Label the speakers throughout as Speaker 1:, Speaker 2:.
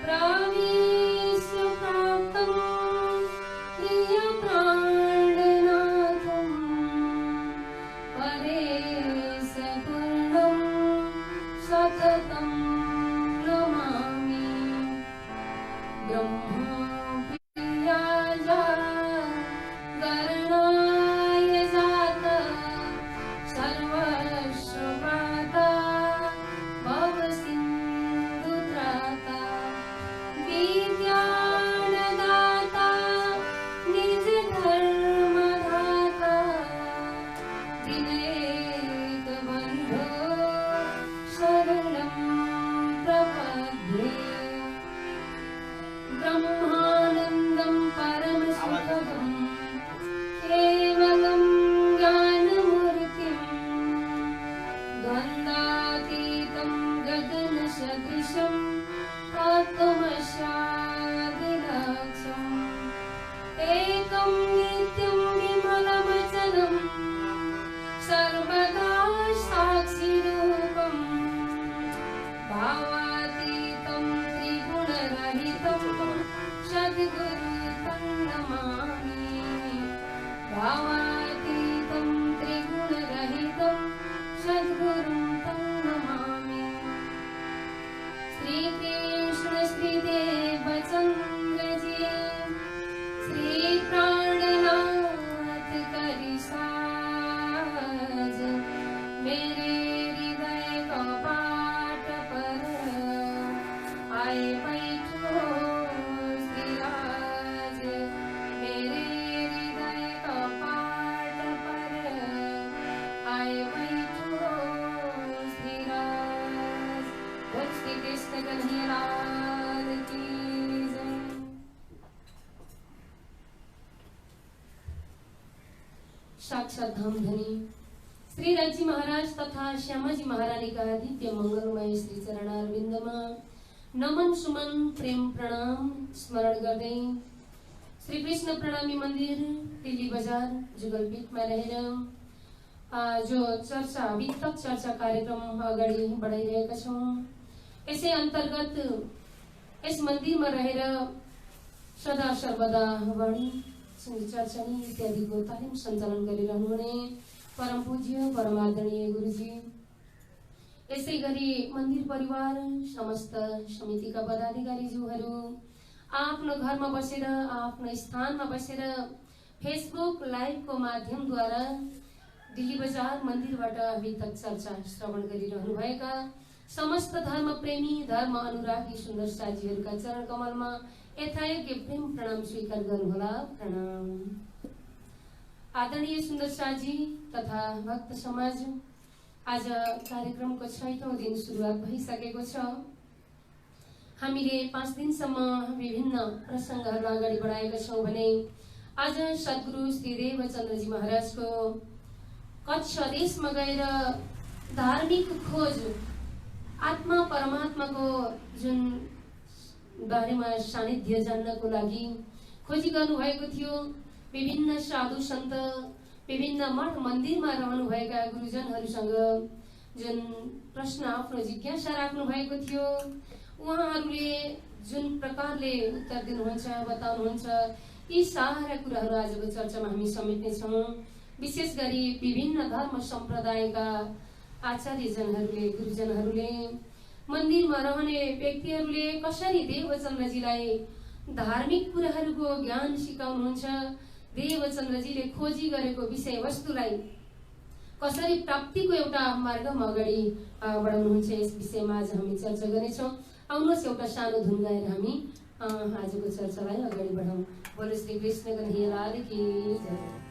Speaker 1: प्रवेश प्राप्तं प्रियप्राणनाथं परेशपूर्णं सततं नमामि। ब्रह्मप्रियाय गणाय जात सर्वस्वपाता भवसिन्धुत्राता विज्ञानदाता निजधर्मदाता दिनैकबन्धो शरणं प्रपद्ये। ब्रह्मानन्दं परमसुखदं केवलं ज्ञानमूर्तिं द्वन्द्वातीतं गगनसदृशं आत्मशादिलक्षम् एकं नित्यं विमलमचलं सर्वदा साक्षिरूपम् भावातीतं त्रिगुणरहितं सद्गुरुं नमामि। भावातीतं त्रिगुणरहितं सद्गुरुं नमामि। श्रीकृष्ण श्रीदेवचन्द्र जी श्री प्राणनाथ करिसाज मेरे हृदय कपाट पर आए बैठो श्रीराज। मेरे हृदय कपाट पर आए बैठो श्रीराज। बोल श्री कृष्ण कन्हैया लाल की जय। साक्षात धामधनी श्री राजी महाराज तथा श्यामाजी महारानी का दिव्य मंगलमय श्री चरणारविन्दमा नमन सुमन प्रेम प्रणाम स्मरण गर्दै श्री कृष्ण प्रणामी मन्दिर दिल्ली बजार जुगलपीठमा रहेर जो चर्चा वितक चर्चा कार्यक्रम अगाडि बढाइरहेका छौं। यसै अन्तर्गत यस मन्दिरमा रहेर सदा सर्वदा वाणी चर्चा इत्यादिको तालिम सञ्चालन गरिरहनुहुने परम पूज्य परम आदरणीय गुरुजी, यसै गरी मन्दिर परिवार समस्त समितिका पदाधिकारीज्यूहरू आफ्नो घरमा बसेर आफ्नो स्थानमा बसेर फेसबुक लाइभको माध्यमद्वारा दिल्ली बजार मन्दिरबाट वितक चर्चा श्रवण गरिरहनु भएका समस्त धर्म प्रेमी धर्म अनुरागी सुन्दर साथीहरूका चरण कमलमा यथायोग्य प्रेम प्रणाम स्वीकार गर्नुहोला। प्रणाम। आदरणीय सुन्दर साथी तथा भक्त समाज, आज कार्यक्रमको 6औं दिन सुरुवात भइसकेको छ। हामीले 5 दिनसम्म विभिन्न प्रसंगहरू अगाडि बढाएका छौं भने आज सद्गुरु श्री देवचन्द्रजी महाराजको कच्छ देशमा गएर धार्मिक खोज आत्मा परमात्माको जुन बारेमा सानिध्य जान्नको लागि खोजी गर्नु भएको थियो। विभिन्न साधु सन्त विभिन्न मठ मन्दिरमा रहनु भएका गुरुजनहरूसँग जुन प्रश्न आफ्नो जिज्ञासा राख्नु भएको थियो, उहाँहरूले जुन प्रकारले उत्तर दिनुहुन्छ बताउनुहुन्छ, यी सारा कुराहरू आजको चर्चामा हामी समेट्नेछौँ। विशेष गरी विभिन्न धर्म सम्प्रदायका आचार्यजनहरूले गुरुजनहरूले मन्दिरमा रहने व्यक्तिहरूले कसरी देवचन्द्रजीलाई धार्मिक कुराहरूको ज्ञान सिकाउनुहुन्छ, देवचन्द्रजीले खोजी गरेको विषय वस्तुलाई कसरी प्राप्तिको एउटा मार्गमा अगाडि बढाउनुहुन्छ, यस विषयमा आज हामी चर्चा गर्नेछौँ। आउनुहोस् एउटा सानो धुन गाएर हामी आजको चर्चालाई अगाडि बढाउँ। बोलो श्री कृष्ण कन्हैया लाल की जय।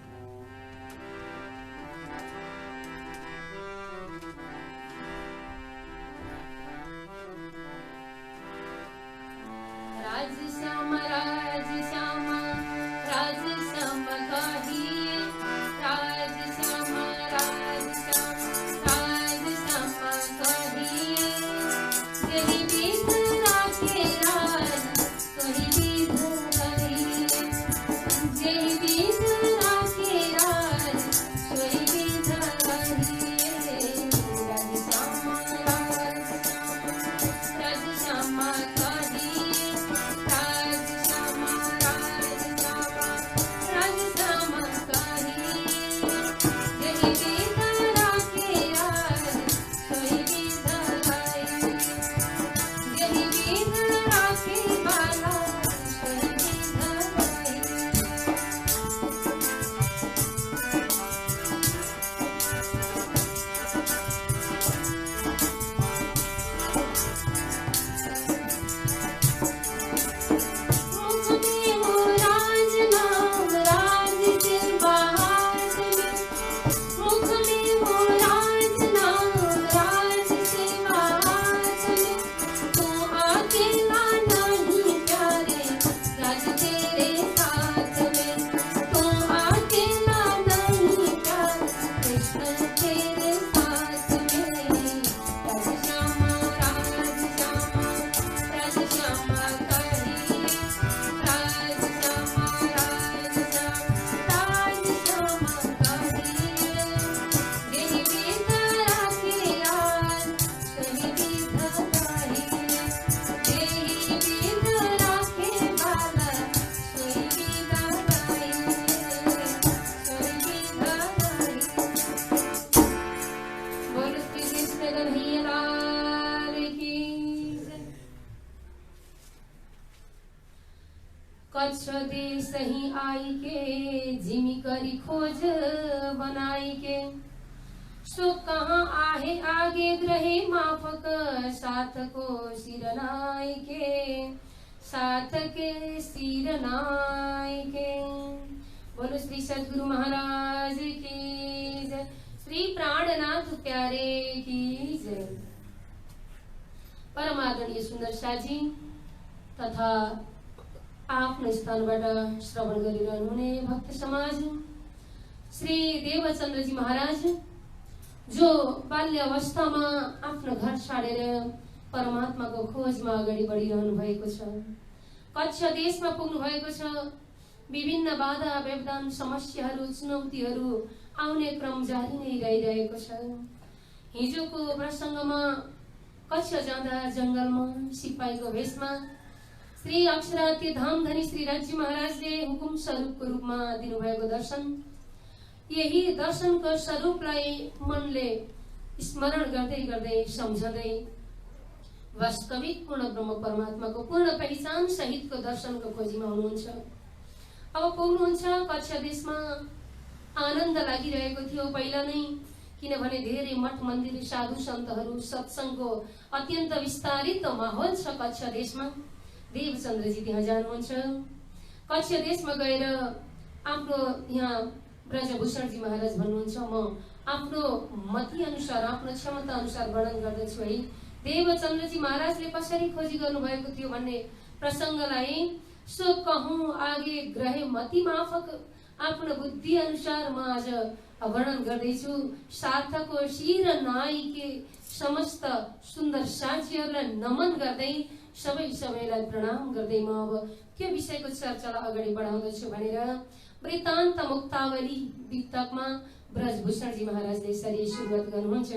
Speaker 1: कच्छ देश ही आई के जिमी करी खोज बनाई के सो कहाँ आहे आगे ग्रहे माफक साथ को सिरनाई के साथ के सिरनाई के। बोलो श्री सद्गुरु महाराज की जय, श्री प्राणनाथ प्यारे की जय। परम आदरणीय सुन्दर साजी तथा आफ्नो स्थानबाट श्रवण गरिरहनु हुने भक्त समाज श्री देवचन्द्रजी महाराज जो बाल्य अवस्थामा आफ्नो घर छाडेर परमात्माको खोजमा अगाडि बढिरहनु भएको छ। कच्छ देशमा पुग्नु भएको छ। विभिन्न बाधा व्यवधान समस्याहरू चुनौतीहरू आउने क्रम जारी नै रहिरहेको छ। हिजोको प्रसङ्गमा कच्छ जाँदा जंगलमा सिपाहीको भेषमा श्री अक्षराती धामधनी श्री राज्य महाराजले हुकुम स्वरूपको रूपमा दिनुभएको दर्शन, यही दर्शनको स्वरूपलाई मनले स्मरण गर्दै गर्दै सम्झँदै वास्तविक पूर्ण ब्रह्म परमात्माको पूर्ण पहिचान सहितको दर्शनको खोजीमा हुनुहुन्छ। अब पुग्नुहुन्छ कच्छ देशमा। आनन्द लागिरहेको थियो पहिला नै, किनभने धेरै मठ मन्दिर साधु सन्तहरू सत्सङ्गको अत्यन्त विस्तारित माहौल छ कच्छ देशमा। देवचन्द्रजी त्यहाँ जानुहुन्छ। कच्छ देशमा गएर आफ्नो यहाँ ब्रजभूषणजी महाराज भन्नुहुन्छ, म आफ्नो मति अनुसार आफ्नो क्षमता अनुसार वर्णन गर्दछु है। देवचन्द्रजी महाराजले कसरी खोजी गर्नुभएको थियो भन्ने प्रसङ्गलाई सो कहूँ आगे ग्रहे मति माफक आफ्नो बुद्धि अनुसार म आज वर्णन गर्दैछु। सार्थको शिर नाइके समस्त सुन्दर साक्षीहरूलाई नमन गर्दै सबैलाई प्रणाम गर्दै म अब त्यो विषयको चर्चालाई अगाडि बढाउँदछु भनेर वृत्तान्त मुक्तावली वितकमा ब्रजभूषणजी महाराजले यसरी सुरुवात गर्नुहुन्छ।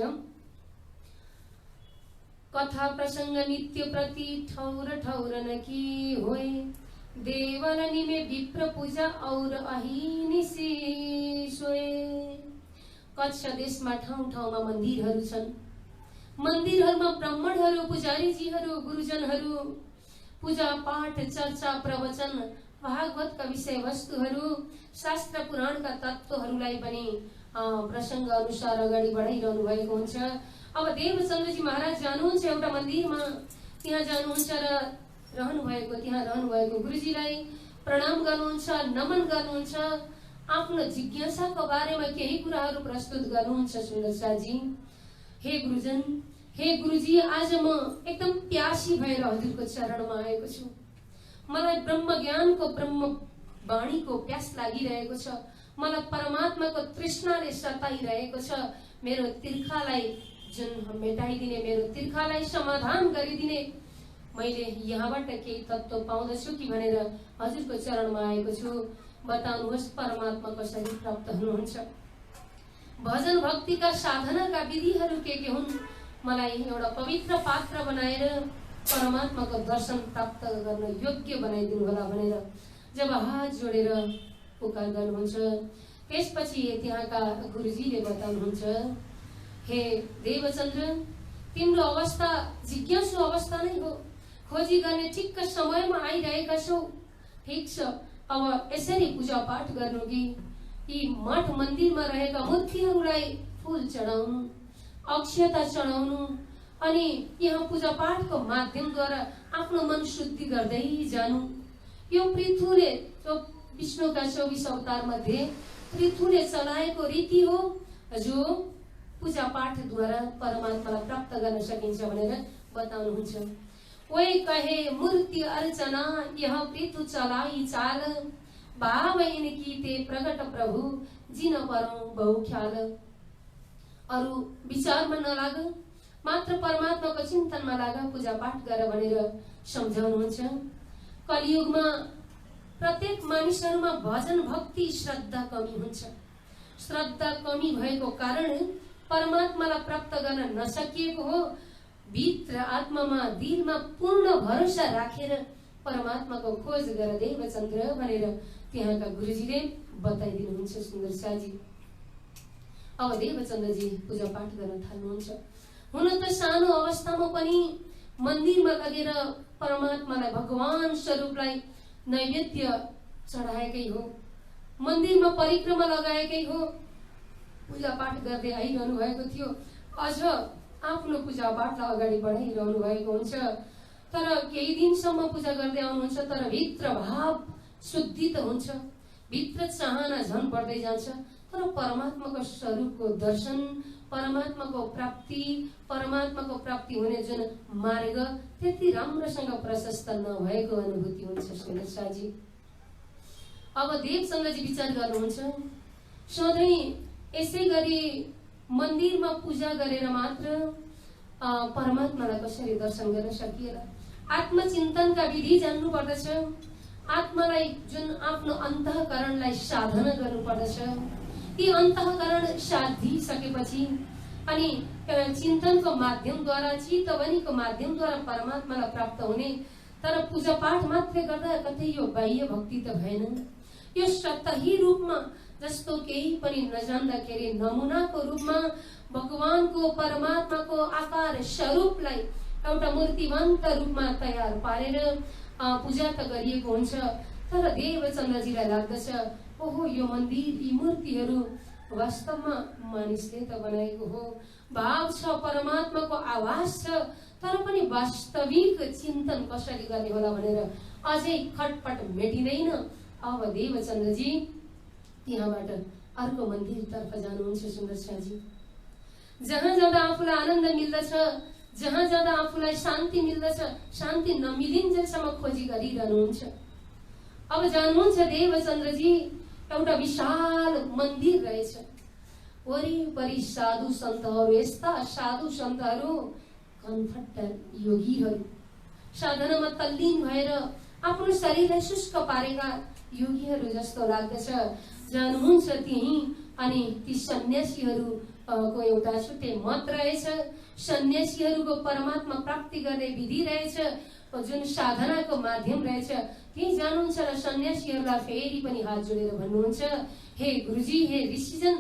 Speaker 1: कथा प्रसंग नित्य प्रति ठौर ठौर नकी होए देवल निमे विप्र पूजा और अहिनिसी सोए। कच्छ देशमा ठाउँ ठाउँमा मन्दिरहरू छन्। मन्दिरहरूमा ब्राह्मणहरू, पुजारीजीहरू, गुरुजनहरू पूजा पाठ चर्चा प्रवचन भागवतका विषय वस्तुहरू शास्त्र पुराणका तत्त्वहरूलाई पनि प्रसङ्ग अनुसार अगाडि बढाइरहनु भएको हुन्छ। अब देवचन्द्रजी महाराज जानुहुन्छ एउटा मन्दिरमा, त्यहाँ जानुहुन्छ र त्यहाँ रहनुभएको गुरुजीलाई प्रणाम गर्नुहुन्छ, नमन गर्नुहुन्छ, आफ्नो जिज्ञासाको बारेमा केही कुराहरू प्रस्तुत गर्नुहुन्छ। सुन्दर साजी, हे गुरुजन, हे गुरुजी, आज म एकदम प्यासी भएर हजुरको चरणमा आएको छु। मलाई ब्रह्म ज्ञानको ब्रह्म वाणीको प्यास लागिरहेको छ। मलाई परमात्माको तृष्णाले सताइरहेको छ। मेरो तिर्खालाई जुन मेटाइदिने, मेरो तिर्खालाई समाधान गरिदिने मैले यहाँबाट केही तत्त्व पाउँदछु कि भनेर हजुरको चरणमा आएको छु। बताउनुहोस् परमात्मा कसरी प्राप्त हुनुहुन्छ। भजन भक्तिका साधनाका विधिहरू के हुन्? मलाई एउटा पवित्र पात्र बनाएर परमात्माको दर्शन प्राप्त गर्न योग्य बनाइदिनु होला भनेर जब हात जोडेर पुकार गर्नुहुन्छ, त्यसपछि त्यहाँका गुरुजीले बताउनुहुन्छ, हे देवचन्द्र, तिम्रो अवस्था जिज्ञासु अवस्था नै हो। खोजी गर्ने ठिक्क समयमा आइरहेका छौ। ठिक छ, अब यसरी पूजा पाठ गर्नु कि यी मठ मन्दिरमा रहेका मूर्तिहरूलाई फूल चढाउनु, अक्षता चढाउनु अनि यहाँ पूजा पाठको माध्यमद्वारा आफ्नो मन शुद्धि गर्दै जानु। यो पृथुले विष्णुका 24 अवतार मध्ये पृथुले चलाएको रीति हो जो पूजा पाठद्वारा परमात्मालाई प्राप्त गर्न सकिन्छ भनेर बताउनुहुन्छ। वही कहे मूर्ति अर्चना यह पृथु चलाई चाल भाव इनकी ते प्रगट प्रभु जिन परौं बहु ख्याल। अरू विचारमा नलाग, मात्र परमात्माको चिन्तनमा लाग, पूजा पाठ गर भनेर सम्झाउनुहुन्छ। कलियुगमा प्रत्येक मानिसहरूमा भजन भक्ति श्रद्धा कमी हुन्छ। श्रद्धा कमी भएको कारण परमात्मालाई प्राप्त गर्न नसकिएको हो। भित्र आत्मामा दिलमा पूर्ण भरोसा राखेर परमात्माको खोज गर देवचन्द्र भनेर त्यहाँका गुरुजीले बताइदिनुहुन्छ। सुन्दर साजी, अब देवचन्द्रजी पूजा पाठ गर्न थाल्नुहुन्छ। हुन त सानो अवस्थामा पनि मन्दिरमा लगेर परमात्मालाई, भगवान स्वरूपलाई नैवेद्य चढाएकै हो, मन्दिरमा परिक्रमा लगाएकै हो, पूजापाठ गर्दै आइरहनु भएको थियो, अझ आफ्नो पूजापाठलाई अगाडि बढाइरहनु भएको हुन्छ। तर केही दिनसम्म पूजा गर्दै आउनुहुन्छ, तर भित्र भाव शुद्धि त हुन्छ, भित्र चाहना झन बढ्दै जान्छ, तर परमात्माको स्वरूपको दर्शन, परमात्माको प्राप्ति हुने जुन मार्ग त्यति राम्रोसँग प्रशस्त नभएको अनुभूति हुन्छ सुनेशाजी। अब देवचन्द्रजी विचार गर्नुहुन्छ, सधैँ यसै गरी मन्दिरमा पूजा गरेर मात्र परमात्मालाई कसरी दर्शन गर्न सकिएला? आत्मचिन्तनका विधि जान्नु पर्दछ, आत्मालाई जुन आफ्नो अन्तःकरणलाई साधना गर्नु पर्दछ। ती अन्तःकरण साधिसकेपछि अनि चिन्तनको माध्यमद्वारा, चितवनीको माध्यमद्वारा परमात्मालाई प्राप्त हुने। तर पूजापाठ मात्रै गर्दा कतै यो बाह्य भक्ति त भएन, यो सतही रूपमा जस्तो केही पनि नजान्दाखेरि नमुनाको रूपमा भगवानको परमात्माको आकार स्वरूपलाई एउटा मूर्तिवन्त रूपमा तयार पारेर पूजा त गरिएको हुन्छ। तर देवचन्द्रजीलाई लाग्दछ, ओहो यो मन्दिर, यी मूर्तिहरू वास्तवमा मानिसले त बनाएको हो, भाव छ, परमात्माको आवाज छ, तर पनि वास्तविक चिन्तन कसरी गर्ने होला भनेर अझै खटपट मेटिँदैन। अब देवचन्द्रजी त्यहाँबाट अर्को मन्दिरतर्फ जानुहुन्छ सुन्दरशाहजी। जहाँ जाँदा आफूलाई आनन्द मिल्दछ, जहाँ जाँदा आफूलाई शान्ति मिल्दछ, शान्ति नमिलिन्जेलसम्म खोजी गरिरहनुहुन्छ। अब जान्नुहुन्छ देवचन्द्रजी, एउटा विशाल मन्दिर रहेछ, वरिपरि साधु सन्तहरू, यस्ता साधु सन्तहरू, कन्फट्ट योगीहरू, साधनामा तल्लीन भएर आफ्नो शरीरलाई शुष्क पारेका योगीहरू जस्तो लाग्दछ। जानुहुन्छ त्यही, अनि ती सन्यासीहरू को एउटा छुट्टै मत रहेछ, सन्यासीहरूको परमात्मा प्राप्ति गर्ने विधि रहेछ, जुन साधनाको माध्यम रहेछ। त्यही जानुहुन्छ र सन्यासीहरूलाई फेरि पनि हात जोडेर भन्नुहुन्छ, हे गुरुजी, हे ऋषिजन,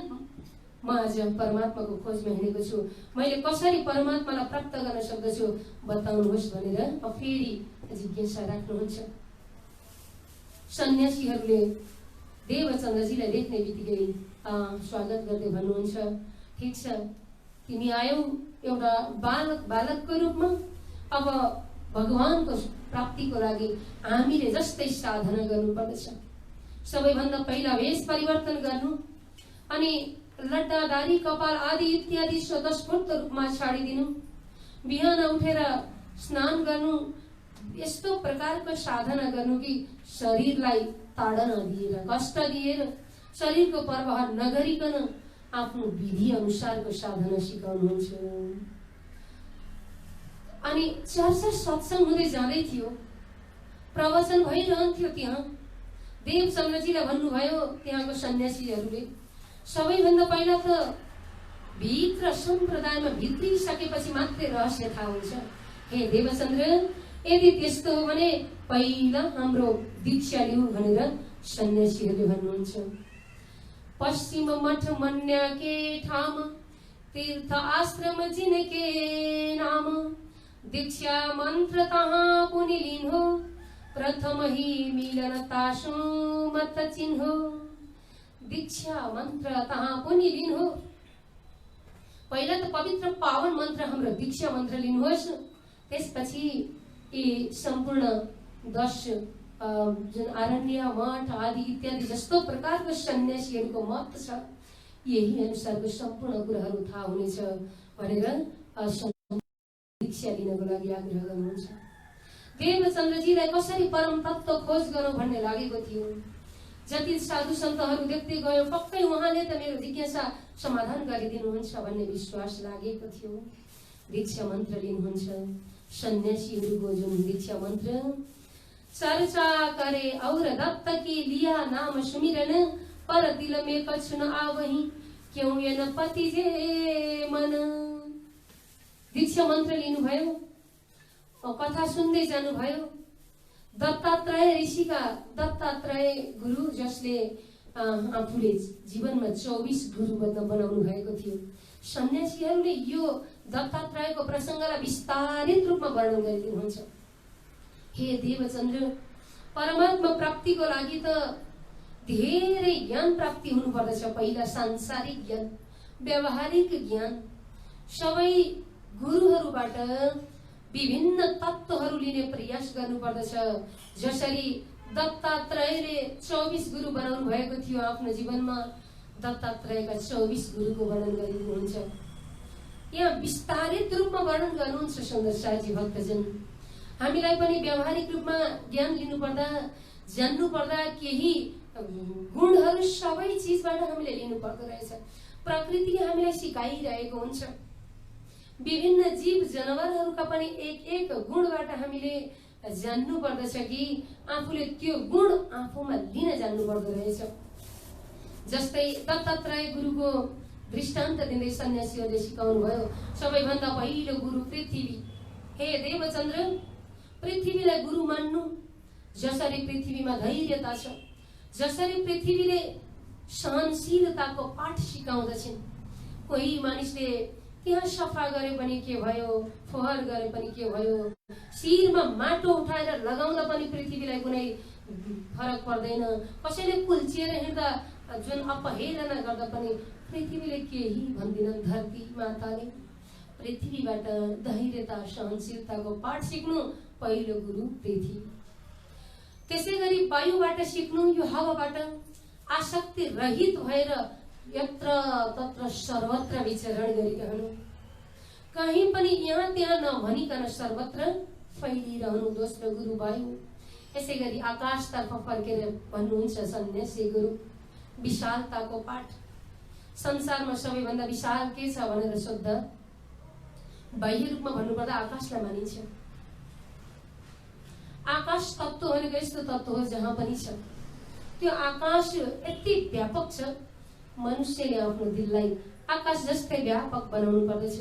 Speaker 1: म आज परमात्माको खोजमा हिँडेको छु, मैले कसरी परमात्मालाई प्राप्त गर्न सक्दछु बताउनुहोस् भनेर फेरि जिज्ञासा राख्नुहुन्छ। सन्यासीहरूले देवचन्द्रजीलाई देख्ने बित्तिकै स्वागत गर्दै भन्नुहुन्छ, ठिक छ, तिमी आयौ एउटा बालकको रूपमा, अब भगवानको प्राप्तिको लागि हामीले जस्तै साधना गर्नु पर्दछ। सबैभन्दा पहिला वेश परिवर्तन गर्नु, अनि लड्डा, दारी, कपाल आदि इत्यादि स्वतस्फूर्त रूपमा छाडिदिनु, बिहान उठेर स्नान गर्नु, यस्तो प्रकारको साधना गर्नु कि शरीरलाई ताडना दिएर, कष्ट दिएर, शरीरको प्रवाह नगरिकन आफ्नो विधि अनुसारको साधना सिकाउनुहुन्छ। अनि चर्चा सत्संग हुँदै जाँदै थियो, प्रवचन भइरहन्थ्यो। त्यहाँ देवचन्द्रजीलाई भन्नुभयो त्यहाँको सन्यासीहरूले, सबैभन्दा पहिला त भित्र सम्प्रदायमा भित्रिसकेपछि मात्रै रहस्य थाहा हुन्छ। हे देवचन्द्र, यदि त्यस्तो हो भने पहिला हाम्रो दीक्षा लिऊ भनेर सन्यासीहरूले भन्नुहुन्छ। पश्चिम मठ मन्या के ठाम, तीर्थ आश्रम जिनके नाम, दीक्षा मंत्र तहाँ पुनि लिन्हो, प्रथम ही मिलन तासु मत चिन्हो। दीक्षा मंत्र तहाँ पुनि लिन्हो, पहिला त पवित्र पावन मन्त्र हाम्रो दीक्षा मन्त्र लिनुहोस्, त्यसपछि यी सम्पूर्ण 10 जुन आरण्य, मठ आदि इत्यादि जस्तो प्रकारको सन्यासीहरूको मत छ, यही अनुसारको सम्पूर्ण कुराहरू थाहा हुनेछ भनेर दीक्षा लिनको लागि आग्रह गर्नुहुन्छ। देवचन्द्रजीलाई कसरी परम तत्व खोज गरौँ भन्ने लागेको थियो। जति साधु सन्तहरू देख्दै गयो, पक्कै उहाँले त मेरो जिज्ञासा समाधान गरिदिनुहुन्छ भन्ने विश्वास लागेको थियो। दीक्षा मन्त्र लिनुहुन्छ, सन्यासीहरूको जुन दीक्षा मन्त्र, चर्चा करे और दत्त की लिया नाम सुमिरन, पर दिल में कछु न आवही, क्यों ये न पति जे मन। दीक्षा मन्त्र लिनुभयो, कथा सुन्दै जानुभयो। दत्तात्रेय ऋषिका, दत्तात्रेय गुरु जसले आफूले जीवनमा 24 गुरु बनाउनु भएको थियो, सन्यासीहरूले यो दत्तात्रेयको प्रसङ्गलाई विस्तारित रूपमा वर्णन गरिदिनुहुन्छ। हे देवचन्द्र, परमात्मा प्राप्तिको लागि त धेरै ज्ञान प्राप्ति हुनुपर्दछ। पहिला सांसारिक ज्ञान, व्यावहारिक ज्ञान, सबै गुरुहरूबाट विभिन्न तत्त्वहरू लिने प्रयास गर्नुपर्दछ। जसरी दत्तात्रेयले 24 गुरु बनाउनु भएको थियो आफ्नो जीवनमा, दत्तात्रेयका 24 गुरुको वर्णन गरिएको हुन्छ। यहाँ विस्तारित रूपमा वर्णन गर्नुहुन्छ सुन्दर शाहजी भक्तजन। हामीलाई पनि व्यावहारिक रूपमा ज्ञान लिनुपर्दा, जान्नुपर्दा केही गुणहरू सबै चिजबाट हामीले लिनुपर्दो रहेछ। प्रकृतिले हामीलाई सिकाइरहेको हुन्छ। विभिन्न जीव जनावरहरूका पनि एक एक गुणबाट हामीले जान्नु पर्दछ कि आफूले त्यो गुण आफूमा लिन जान्नु पर्दो रहेछ। जस्तै दत्तात्रेय गुरुको दृष्टान्त दिँदै सन्यासीहरूले सिकाउनु भयो। सबैभन्दा पहिलो गुरु पृथ्वी। हे देवचन्द्र, पृथ्वीलाई गुरु मान्नु। जसरी पृथ्वीमा धैर्यता छ, जसरी पृथ्वीले सहनशीलताको पाठ सिकाउँदछन्। कोही मानिसले त्यहाँ सफा गरे पनि के भयो, फोहोर गरे पनि के भयो, शिरमा माटो उठाएर लगाउँदा पनि पृथ्वीलाई कुनै फरक पर्दैन। कसैले कुल्चिएर हिँड्दा, जुन अपहेलना गर्दा पनि पृथ्वीले केही भन्दिनन्। धरती माताले पृथ्वीबाट धैर्यता, सहनशीलताको पाठ सिक्नु पहिलो गुरु पृथ्वी। त्यसै गरी वायुबाट सिक्नु, यो हावाबाट आसक्ति रहित भएर यत्र तत्र सर्वत्र विचरण गरिरहनु, कहीँ पनि यहाँ त्यहाँ नभनिकन सर्वत्र फैलिरहनु, दोस्रो गुरु वायु। यसै गरी आकाशतर्फ फर्केर भन्नुहुन्छ सन्यासी गुरु, विशालताको पाठ। संसारमा सबैभन्दा विशाल के छ भनेर सोध्दा बाह्य रूपमा भन्नुपर्दा आकाशलाई मानिन्छ। आकाश तत्त्व भनेको यस्तो तत्त्व हो जहाँ पनि छ। त्यो आकाश यति व्यापक छ, मनुष्यले आफ्नो दिललाई आकाश जस्तै व्यापक बनाउनु पर्दछ।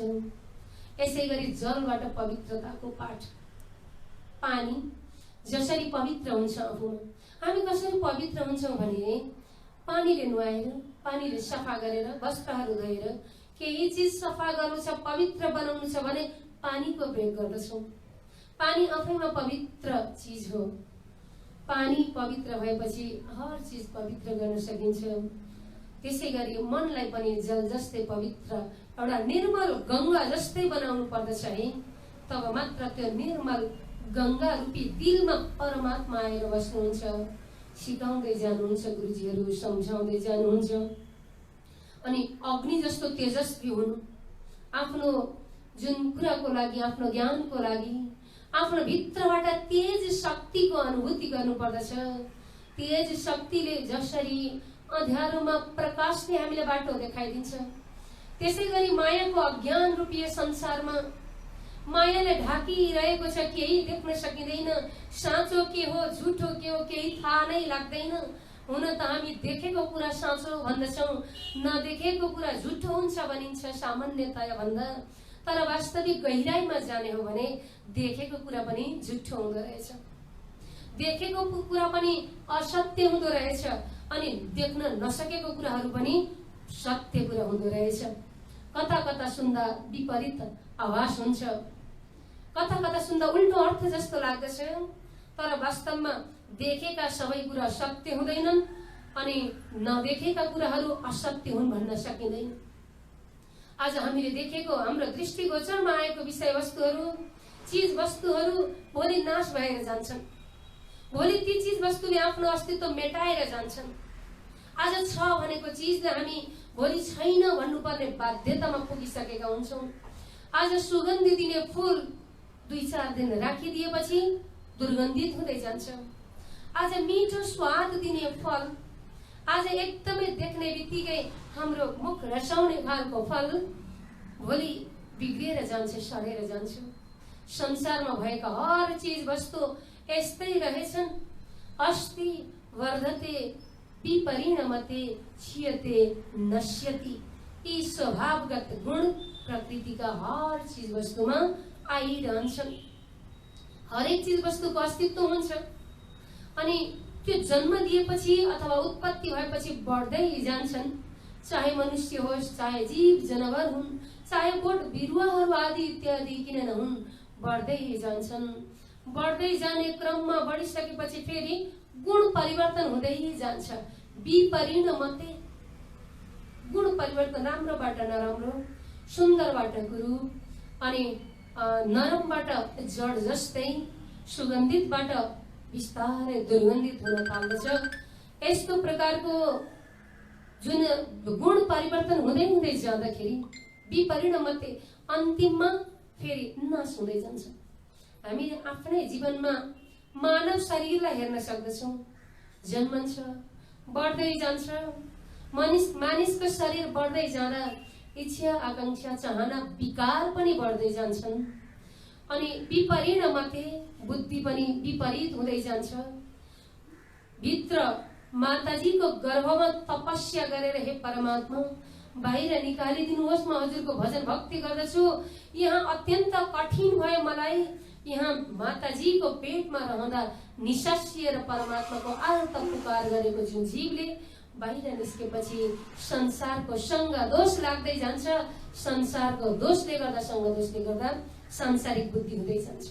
Speaker 1: यसै गरी जलबाट पवित्रताको पाठ। पानी जसरी पवित्र हुन्छ आफूमा, हामी कसरी पवित्र हुन्छौँ भने पानीले नुहाएर, पानीले सफा गरेर, वस्त्रहरू धोएर, केही चिज सफा गर्नु छ, पवित्र बनाउनु छ भने पानीको प्रयोग गर्दछौँ। पानी आफैमा पवित्र चिज हो। पानी पवित्र भएपछि हर चिज पवित्र गर्न सकिन्छ। त्यसै गरी मनलाई पनि जल जस्तै पवित्र, एउटा निर्मल गंगा जस्तै बनाउनु पर्दछ है। तब मात्र त्यो निर्मल गंगा रूपी दिलमा परमात्मा आएर बस्नुहुन्छ। सिकाउँदै जानुहुन्छ गुरुजीहरू, सम्झाउँदै जानुहुन्छ। अनि अग्नि जस्तो तेजस्वी हुनु, आफ्नो जुन कुराको लागि, आफ्नो ज्ञानको लागि, आफ्नो भित्रबाट तेज शक्तिको अनुभूति गर्नु पर्दछ। तेज शक्तिले जसरी अँध्यारोमा प्रकाशले हामीलाई बाटो देखाइदिन्छ, त्यसै गरी मायाको अज्ञान रूपी संसारमा मायाले ढाकिरहेको छ। केही देख्न सकिँदैन, साँचो के हो, झुठो के हो, केही थाहा नै लाग्दैन। हुन त हामी देखेको कुरा साँचो भन्दछौँ, नदेखेको कुरा झुठो हुन्छ भनिन्छ सामान्यतया भन्दा। तर वास्तविक गहिराईमा जाने हो भने देखेको कुरा पनि झुठो हुँदो रहेछ, देखेको कुरा पनि असत्य हुँदो रहेछ, अनि देख्न नसकेको कुराहरू पनि सत्य कुरा हुँदो रहेछ। कता कता सुन्दा विपरीत आभास हुन्छ, कता कता सुन्दा उल्टो अर्थ जस्तो लाग्दछ। तर वास्तवमा देखेका सबै कुरा सत्य हुँदैनन्, अनि नदेखेका कुराहरू असत्य हुन् भन्न सकिँदैन। आज हामीले देखेको, हाम्रो दृष्टिगोचरमा आएको विषय वस्तुहरू, चीज वस्तुहरू भोलि नाश भएर जान्छन्। भोलि ती चीज वस्तुले आफ्नो अस्तित्व मेटाएर जान्छन्। आज छ भनेको चीजले हामी भोलि छैन भन्नुपर्ने बाध्यतामा पुगिसकेका हुन्छौँ। आज सुगन्ध दिने फूल 2-4 दिन राखिदिएपछि दुर्गन्धित हुँदै जान्छ। आज मिठो स्वाद दिने फल, आज एकदमै देख्ने बित्तिकै हाम्रो मुख रसाउने खालको फल भोलि बिग्रिएर जान्छ, सडेर जान्छ। संसारमा भएका हर चीज वस्तु यस्तै रहेछन्। अस्ति वर्धते विपरिणमते क्षीयते नश्यति। यी स्वभावगत गुण प्रकृतिका हर चीज वस्तुमा आइरहन्छन्। हरेक चीज वस्तुको अस्तित्व हुन्छ, अनि त्यो जन्म दिएपछि अथवा उत्पत्ति भएपछि बढ्दै जान्छन्। चाहे मनुष्य होस्, चाहे जीव जनावर हुन्, चाहे बोट बिरुवाहरू आदि इत्यादि किन नहुन्, बढ्दै जान्छन्। बढ्दै जाने क्रममा बढिसकेपछि फेरि गुण परिवर्तन हुँदै जान्छ। विपरिणमते, गुण परिवर्तन, राम्रोबाट नराम्रो, सुन्दरबाट कुरूप, अनि नरमबाट जड जस्तै, सुगन्धितबाट बिस्तारै दुर्गन्धित हुन थाल्दछ। यस्तो प्रकारको जुन गुण परिवर्तन हुँदै हुँदै जाँदाखेरि विपरिणमते, अन्तिममा फेरि नाश हुँदै जान्छ। हामी आफ्नै जीवनमा मानव शरीरलाई हेर्न सक्दछौँ। जन्मन्छ, बढ्दै जान्छ, मानिसको शरीर बढ्दै जाँदा इच्छा, आकांक्षा, चाहना, विकार पनि बढ्दै जान्छन्। अनि विपरिणमते, बुद्धि पनि विपरीत हुँदै जान्छ। भित्र माताजीको गर्भमा तपस्या गरेर हे परमात्मा बाहिर निकालिदिनुहोस्, म हजुरको भजन भक्ति गर्दछु, यहाँ अत्यन्त कठिन भयो मलाई, यहाँ माताजीको पेटमा रहँदा निसासिएर परमात्माको आर्त पुकार गरेको जुन जीवले बाहिर निस्केपछि संसारको सङ्ग दोष लाग्दै जान्छ। संसारको दोषले गर्दा, सङ्ग दोषले गर्दा सांसारिक बुद्धि हुँदै जान्छ,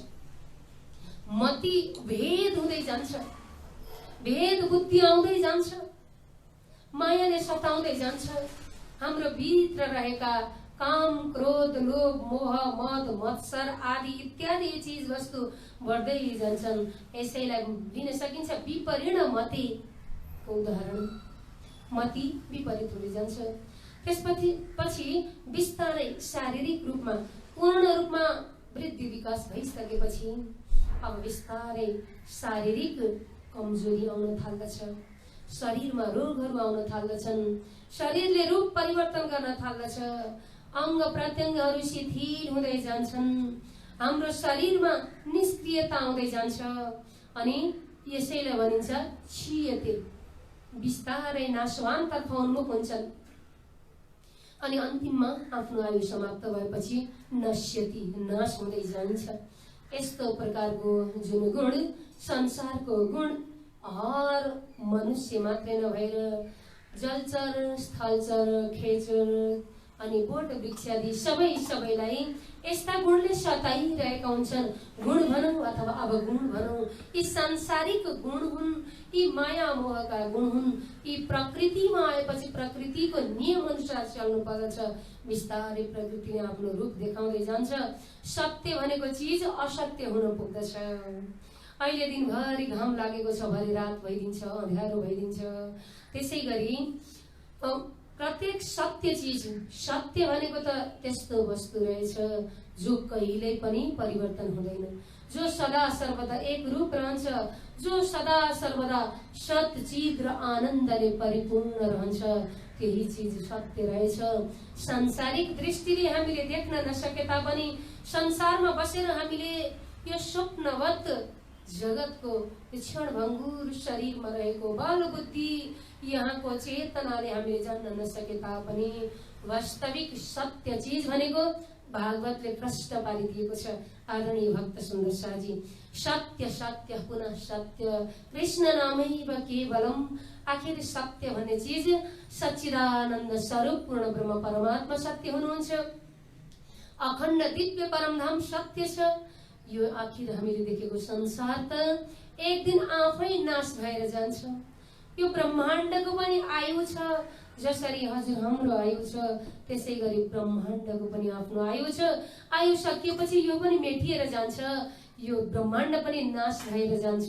Speaker 1: मति भेद हुँदै जान्छ, भेद बुद्धि आउँदै जान्छ, मायाले सताउँदै जान्छ। हाम्रो भित्र रहेका काम, क्रोध, लोभ, मोह, मद, मत्सर आदि इत्यादि चीज वस्तु बढ्दै जान्छन्। यसैलाई लिन सकिन्छ विपरिणमतेको उदाहरण। मति विपरीत हुँदै जान्छ। त्यसपछि बिस्तारै शारीरिक रूपमा पूर्ण रूपमा वृद्धि विकास भइसकेपछि अब बिस्तारै शारीरिक कमजोरी आउन थाल्दछ, शरीरमा रोगहरू आउन थाल्दछन्, शरीरले रूप परिवर्तन गर्न थाल्दछ, अङ्ग प्रत्यङ्गहरू शिथिल हुँदै जान्छन्, हाम्रो शरीरमा निष्क्रियता आउँदै जान्छ। अनि यसैलाई भनिन्छ क्षीयते, बिस्तारै नाशवानतर्फ उन्मुख हुन्छन्। अनि अन्तिममा आफ्नो आयु समाप्त भएपछि नश्यति, नाश हुँदै जान्छ। यस्तो प्रकारको जुन गुण, संसारको गुण हर मनुष्य मात्रै नभएर जलचर, स्थलचर, खेचर अनि बोट वृक्षादि सबैलाई यस्ता गुणले सताइरहेका हुन्छन्। गुण भनौँ अथवा अवगुण भनौँ, यी सांसारिक गुण हुन्, यी माया मोहका गुण हुन्। यी प्रकृतिमा आएपछि प्रकृतिको नियम अनुसार चल्नु पर्दछ। बिस्तारै प्रकृतिले आफ्नो रूप देखाउँदै जान्छ। सत्य भनेको चिज असत्य हुन पुग्दछ। अहिले दिनभरि घाम लागेको छ, भरे रात भइदिन्छ, अँध्यारो भइदिन्छ। त्यसै गरी प्रत्येक सत्य चिज, सत्य भनेको त त्यस्तो वस्तु रहेछ जो कहिल्यै पनि परिवर्तन हुँदैन, जो सदा सर्वदा एक रूप रहन्छ, जो सदा सर्वदा सत चित र आनन्दले परिपूर्ण रहन्छ। त्यही चिज सत्य रहेछ। सांसारिक दृष्टिले हामीले देख्न नसके तापनि संसारमा बसेर हामीले यो स्वप्नवत जगतको क्षणभङ्गुर शरीरमा रहेको बल बुद्धि, यहाँको चेतनाले हामीले जान्न नसके तापनि वास्तविक सत्य चिज भनेको भागवतले प्रष्ट पारिदिएको छ। आदरणीय भक्त सुन्दर शाहजी, सत्य सत्य पुनः सत्य, कृष्ण नामैव केवलम। आखिर सत्य भन्ने चिज सच्चिदानन्द स्वरूप पूर्ण ब्रह्म परमात्मा सत्य हुनुहुन्छ। अखण्ड दिव्य परमधाम सत्य छ। यो आखिर हामीले देखेको संसार त एक दिन आफै नाश भएर जान्छ। यो ब्रह्माण्डको पनि आयु छ। जसरी हजुर हाम्रो आयु छ, त्यसै गरी ब्रह्माण्डको पनि आफ्नो आयु छ। आयु सकिएपछि यो पनि मेटिएर जान्छ, यो ब्रह्माण्ड पनि नाश भएर जान्छ।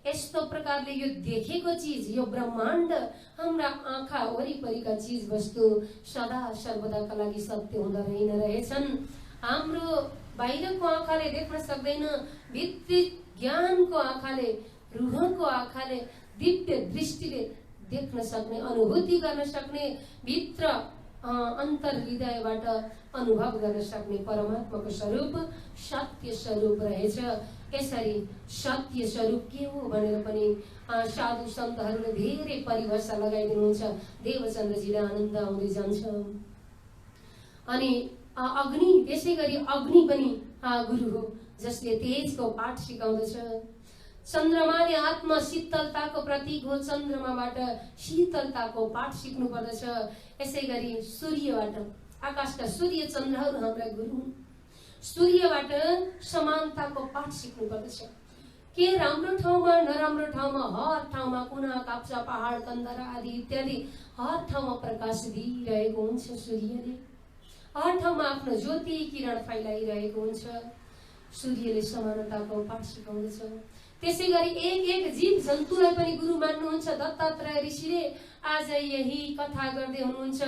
Speaker 1: यस्तो प्रकारले यो देखेको चिज, यो ब्रह्माण्ड, हाम्रा आँखा वरिपरिका चिज वस्तु सदा सर्वदाका लागि सत्य हुँदा रहेछन्। हाम्रो बाहिरको आँखाले देख्न सक्दैन, भित्री ज्ञानको आँखाले, रूहको आँखाले, दिव्य दृष्टिले देख्न सक्ने, अनुभूति गर्न सक्ने, भित्र अन्तर हृदयबाट अनुभव गर्न सक्ने परमात्माको स्वरूप सत्य स्वरूप रहेछ। यसरी सत्य स्वरूप के हो भनेर पनि साधु सन्तहरूले धेरै परिभाषा लगाइदिनुहुन्छ। देवचन्द्रजीले आनन्द आउँदै जान्छ। अनि अग्नि, त्यसै गरी अग्नि पनि गुरु हो, जसले तेजको पाठ सिकाउँदछ। चन्द्रमाले आत्मा शीतलताको प्रतीक हो, चन्द्रमाबाट शीतलताको पाठ सिक्नु पर्दछ। यसै गरी सूर्यबाट, आकाशका सूर्य चन्द्रहरू हाम्रा गुरु हुन्। सूर्यबाट समानताको पाठ सिक्नु पर्दछ। के राम्रो ठाउँमा नराम्रो ठाउँमा हर ठाउँमा कुना काप्चा पहाड कन्दरा आदि इत्यादि हर ठाउँमा प्रकाश दिइरहेको हुन्छ सूर्यले। हर ठाउँमा आफ्नो ज्योति किरण फैलाइरहेको हुन्छ। सूर्यले समानताको पाठ सिकाउँदछ। त्यसै गरी एक एक जीव जन्तुलाई पनि गुरु मान्नुहुन्छ दत्तात्रेय ऋषिले। आज यही कथा गर्दै हुनुहुन्छ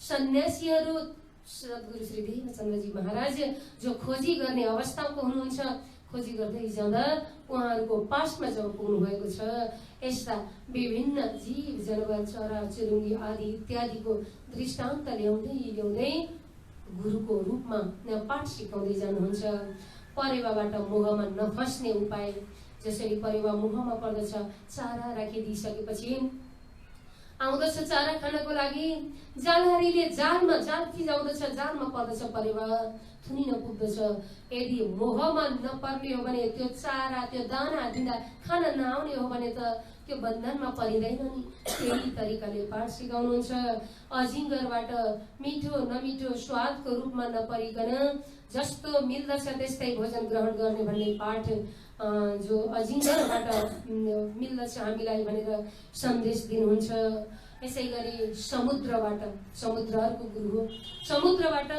Speaker 1: सन्यासीहरू सद्गुरु श्री देवचन्द्रजी महाराज जो खोजी गर्ने अवस्थाको हुनुहुन्छ। खोजी गर्दै जाँदा उहाँहरूको पासमा जब पुग्नु भएको छ, यस्ता विभिन्न जीव जनावर चरा चुरुङ्गी आदि इत्यादिको दृष्टान्त ल्याउँदै गुरुको रूपमा पाठ सिकाउँदै जानुहुन्छ। परेवाबाट मोहमा नफस्ने उपाय, जसरी परेवा मोहमा पर्दछ, चारा राखिदिइसकेपछि आउँदछ चारा खानको लागि, जालहारीले जालमा जाल फिजाउँदछ, जालमा पर्दछ परेवा, थुनिन पुग्दछ। यदि मोहमा नपर्ने हो भने त्यो चारा त्यो दाना दिँदा खान नआउने हो भने त त्यो बन्धनमा परिँदैन नि। त्यही तरिकाले पाठ सिकाउनुहुन्छ। अजिङ्गरबाट मिठो नमिठो स्वादको रूपमा नपरिकन जस्तो मिल्दछ त्यस्तै भोजन ग्रहण गर्ने भन्ने पाठ जो अजिङ्गरबाट मिल्दछ हामीलाई भनेर सन्देश दिनुहुन्छ। यसै गरी समुद्रबाट, समुद्र अर्को गुरु हो, समुद्रबाट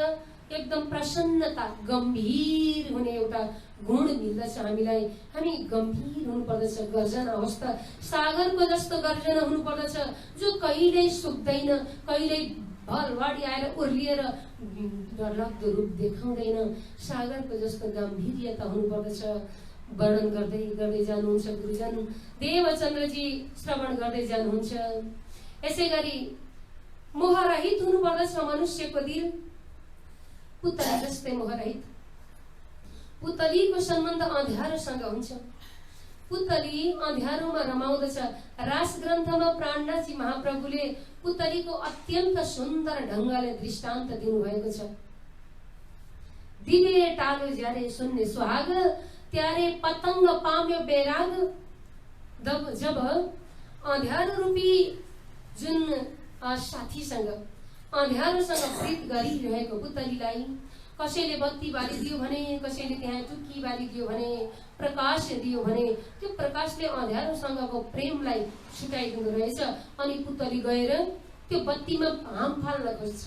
Speaker 1: एकदम प्रसन्नता गम्भीर हुने एउटा गुण मिल्दछ हामीलाई। हामी गम्भीर हुनुपर्दछ, गर्जन अवस्था सागरको जस्तो गर्जन हुनुपर्दछ, जो कहिल्यै सुक्दैन, कहिल्यै भलवाडी आएर उर्लिएर डरलाग्दो रूप देखाउँदैन। सागरको जस्तो गम्भीर्यता हुनुपर्दछ। वर्णन गर्दै गर्दै जानुहुन्छ गुरुजन देवचन्द्रजी, श्रवण गर्दै जानुहुन्छ। यसै गरी मोहरहित हुनुपर्दछ मनुष्यको दिल, पुतली जस्तै मोहरहित। पुतलीको सम्बन्ध अँध्यारोसँग हुन्छ। पुतली अँध्यारोमा रमाउँदछ। रास ग्रन्थमा प्राणनाथजी महाप्रभुले पुतलीको अत्यन्त सुन्दर ढङ्गले दृष्टान्त दिनुभएको छ। दिवे टालो ज्यारे सुन्ने सुहाग, त्यारे पतंग पाम्यो बेराग। जब अँध्यारो रूपी जुन साथीसँग अँध्यारोसँग प्रीत गरिरहेको पुतलीलाई कसैले बत्ती बालिदियो भने, कसैले त्यहाँ टुक्की बालिदियो भने, प्रकाश दियो भने त्यो प्रकाशले अँध्यारोसँगको प्रेमलाई छुटाइदिँदो रहेछ। अनि पुतली गएर त्यो बत्तीमा हाम फाल्न खोज्छ।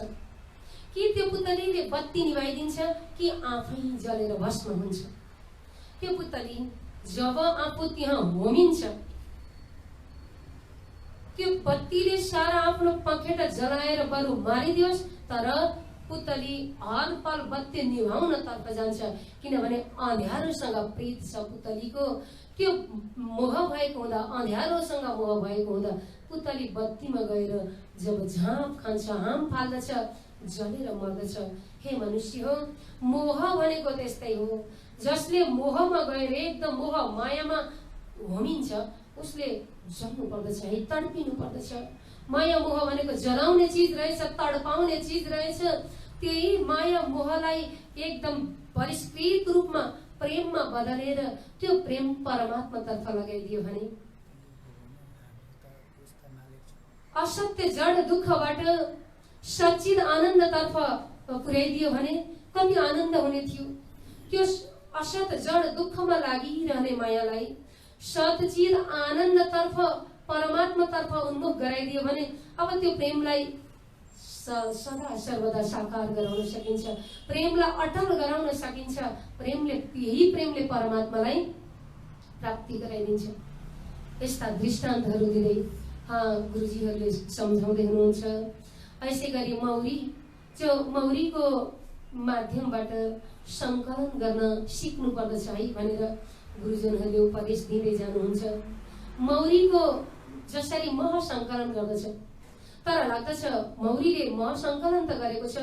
Speaker 1: कि त्यो पुतलीले बत्ती निभाइदिन्छ कि आफै जलेर भस्म हुन्छ। त्यो पुतली जब आफू त्यहाँ होमिन्छ, त्यो बत्तीले सारा आफ्नो पखेटा जलाएर बरु मारिदियोस्, तर पुतली हर पल बत्ती निभाउन तर्फ जान्छ। किनभने अँध्यारोसँग प्रीत छ पुतलीको। त्यो मोह भएको हुँदा, अँध्यारोसँग मोह भएको हुँदा पुतली बत्तीमा गएर जब झाँप खान्छ, हाम फाल्दछ, जलेर मर्दछ। हे मनुष्य हो, मोह भनेको त्यस्तै हो। जसले मोहमा गएर एकदम मोह मायामा होमिन्छ, उसले जल्नु पर्दछ, है तडपिनु पर्दछ। माया मोह भनेको जलाउने चिज रहेछ, तडपाउने चिज रहेछ। त्यही माया मोहलाई एकदम परिष्कृत रूपमा प्रेममा बदलेर त्यो प्रेम परमात्मा तर्फ लगाइदियो भने, असत्य जड दुःखबाट सच्चित आनन्द तर्फ पुर्याइदियो भने कति आनन्द हुने थियो। त्यो असत जड दुःखमा लागिरहने मायालाई सतचित आनन्द तर्फ परमात्मा तर्फ उन्मुख गराइदियो भने अब त्यो प्रेमलाई सदा सर्वदा साकार गराउन सकिन्छ। प्रेमलाई अटल गराउन सकिन्छ। यही प्रेमले परमात्मालाई प्राप्ति गराइदिन्छ। यस्ता दृष्टान्तहरू दिँदै गुरुजीहरूले सम्झाउँदै हुनुहुन्छ। यसै गरी मौरीको माध्यमबाट सङ्कलन गर्न सिक्नु पर्दछ है भनेर गुरुजनहरूले उपदेश दिँदै जानुहुन्छ। मौरीको जसरी मह सङ्कलन गर्दछ, तर लाग्दछ मौरीले मह सङ्कलन त गरेको छ,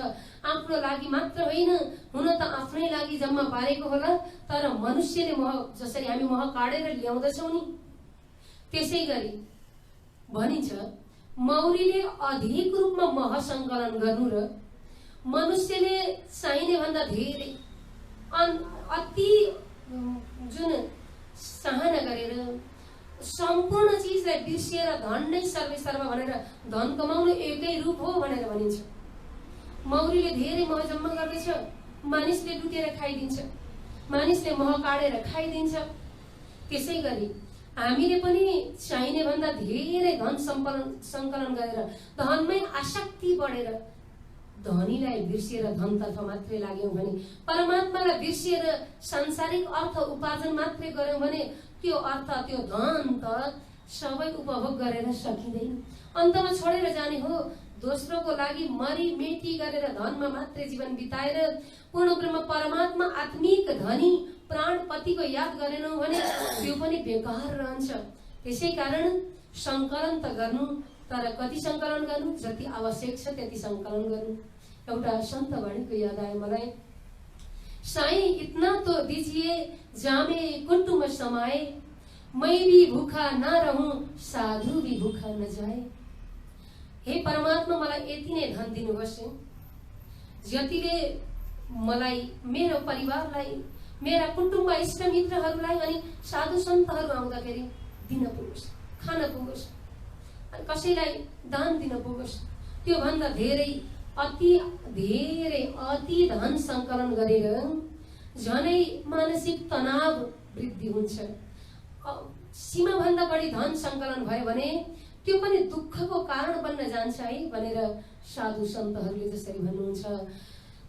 Speaker 1: आफ्नो लागि मात्र होइन, हुन त आफ्नै लागि जम्मा पारेको होला। तर मनुष्यले मह जसरी हामी मह काटेर ल्याउँदछौँ नि, त्यसै गरी भनिन्छ मौरीले अधिक रूपमा मह सङ्कलन गर्नु र मनुष्यले चाहिने भन्दा धेरै अति जुन चाहना गरेर सम्पूर्ण चिजलाई बिर्सिएर धन नै सर्वेसर्व भनेर धन कमाउनु एकै रूप हो भनेर भनिन्छ। मौरीले धेरै मह जम्मा गर्दछ। मानिसले लुटेर खाइदिन्छ, मानिसले मह काटेर खाइदिन्छ। त्यसै गरी हामीले पनि चाहिने भन्दा धेरै धन सङ्कलन गरेर धनमै आसक्ति बढेर धनीलाई बिर्सिएर धनतर्फ मात्रै लाग्यौँ भने, परमात्मालाई बिर्सिएर सांसारिक अर्थ उपार्जन मात्रै गर्यौँ भने त्यो अर्थ, त्यो धन त सबै उपभोग गरेर सकिँदैन, अन्तमा छोडेर जाने हो। दोस्रोको लागि मरिमेटी गरेर धनमा मात्रै जीवन बिताएर पूर्ण ब्रह्म परमात्मा आत्मिक धनी प्राणपतिको याद गरेनौँ भने त्यो पनि बेकार रहन्छ। त्यसै कारण सङ्कलन त गर्नु, तर कति सङ्कलन गर्नु, जति आवश्यक छ त्यति सङ्कलन गर्नु। एउटा सन्त वाणीको याद आयो मलाई, साईं इतना तो दीजिए जामे कुटुम्ब समाए, मैं भी भूखा ना रहूं साधु भी भूखा न जाए। हे परमात्मा, मलाई यति नै धन दिनुहोस् जतिले मलाई, मेरो परिवारलाई, मेरा कुटुम्ब इष्टमित्रहरूलाई अनि साधु सन्तहरू आउँदाखेरि दिन पुगोस्, खान पुगोस्, कसैलाई दान दिन पुगोस्। त्यो भन्दा धेरै अति धन सङ्कलन गरेर झनै मानसिक तनाव वृद्धि हुन्छ। सीमाभन्दा बढी धन सङ्कलन भयो भने त्यो पनि दुःखको कारण बन्न जान्छ है भनेर साधु सन्तहरूले जसरी भन्नुहुन्छ।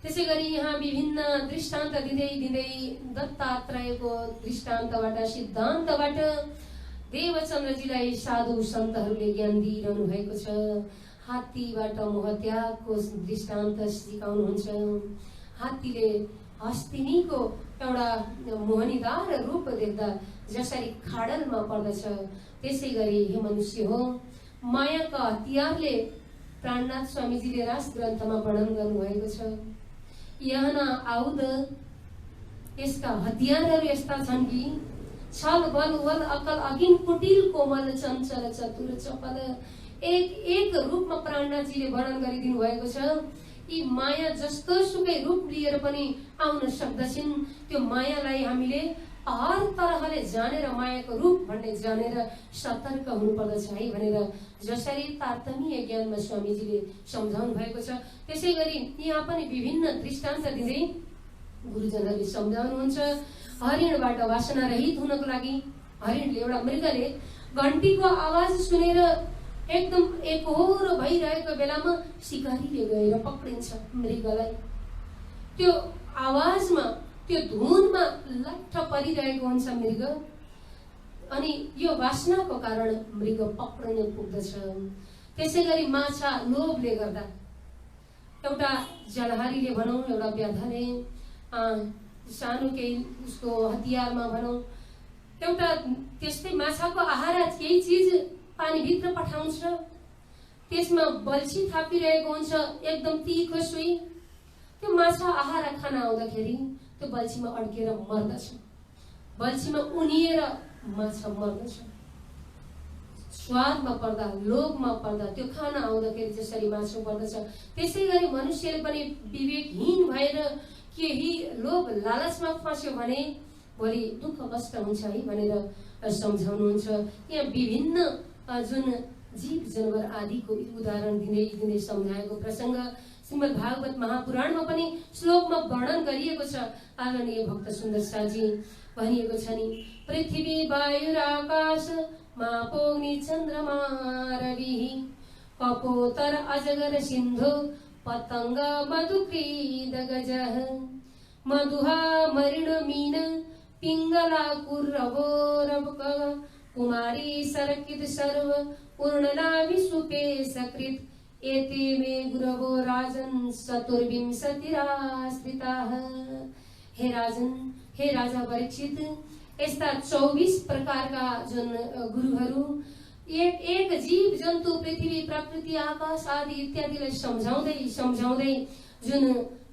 Speaker 1: त्यसै गरी यहाँ विभिन्न दृष्टान्त दिँदै दिँदै दत्तात्रेयको दृष्टान्तबाट, सिद्धान्तबाट देवचन्द्रजीलाई साधु सन्तहरूले ज्ञान दिइरहनु भएको छ। हात्तीबाट मोहत्यागको दृष्टान्त सिकाउनुहुन्छ। हात्तीले हस्तिनीको एउटा मोहनीदार रूप देख्दा जसरी खाडलमा पर्दछ, त्यसै गरी हे मनुष्य हो, मायाका हतियारले प्राणनाथ स्वामीजीले रास ग्रन्थमा वर्णन गर्नुभएको छ। यहाँ न आउद, यसका हतियारहरू यस्ता छन् कि छल बल वल अकल अगिन कुटिल कोमल चञ्चल चतुर चपल। एक रूपमा प्राणनाथजीले वर्णन गरिदिनु भएको छ। यी माया जस्तो सुकै रूप लिएर पनि आउन सक्दछन्। त्यो मायालाई हामीले हर तरहले जानेर, मायाको रूप भन्ने जानेर सतर्क हुनुपर्दछ है भनेर जसरी तारतम्य ज्ञानमा स्वामीजीले सम्झाउनु भएको छ, त्यसै गरी यहाँ पनि विभिन्न दृष्टान्त दिँदै गुरुजनहरूले सम्झाउनुहुन्छ। हरिणबाट वासना रहित हुनको लागि, हरिणले, एउटा मृगले घन्टीको आवाज सुनेर एकदम एकहोरो भइरहेको बेलामा सिकारीले गएर पक्रिन्छ मृगलाई। त्यो आवाजमा, त्यो धुनमा लट्ठ परिरहेको हुन्छ मृग, अनि यो वासनाको कारण मृग पक्रिन पुग्दछ। त्यसै गरी माछा लोभले गर्दा, एउटा जलहारीले भनौँ, एउटा व्याधले सानो केही उसको हतियारमा भनौँ, एउटा त्यस्तै माछाको आहार केही चिज पानीभित्र पठाउँछ, त्यसमा बल्छी थापिरहेको हुन्छ, एकदम तीखो सुई। त्यो माछा आहार खान आउँदाखेरि त्यो बल्छीमा अड्केर मर्दछ, बल्छीमा उनिएर माछा मर्दछ। स्वादमा पर्दा, लोभमा पर्दा, त्यो खान आउँदाखेरि जसरी माछा पर्दछ, त्यसै गरी मनुष्यले पनि विवेकहीन भएर केही लोभ लालचमा फस्यो भने भोलि दुःख कष्ट हुन्छ है भनेर सम्झाउनुहुन्छ। यहाँ विभिन्न जुन जीव जनावर आदिको उदाहरण दिँदै दिँदै सम्झाएको प्रसङ्ग श्रीमद् भागवत महापुराणमा पनि श्लोकमा वर्णन गरिएको छ। आदरणीय भक्त सुन्दर शाहजी भनिएको छ नि, पृथ्वी वायुराकाश मापोग्नि चन्द्रमा रविः कपोतर अजगर सिन्धु पतंग मधुक्रीद गजः मधुहा मरिण मीन पिंगला कुर्रवो रवक कुमारी सरकित सर्व पूर्णना विश्वपे सकृत एते मे गुरवो राजन चतुर्विंशतिराश्रिताः। हे राजन, हे राजा परीक्षित, यस्ता 24 प्रकारका जुन गुरुहरू एक जीव जन्तु पृथ्वी प्रकृति आकाश आदि इत्यादिलाई सम्झाउँदै जुन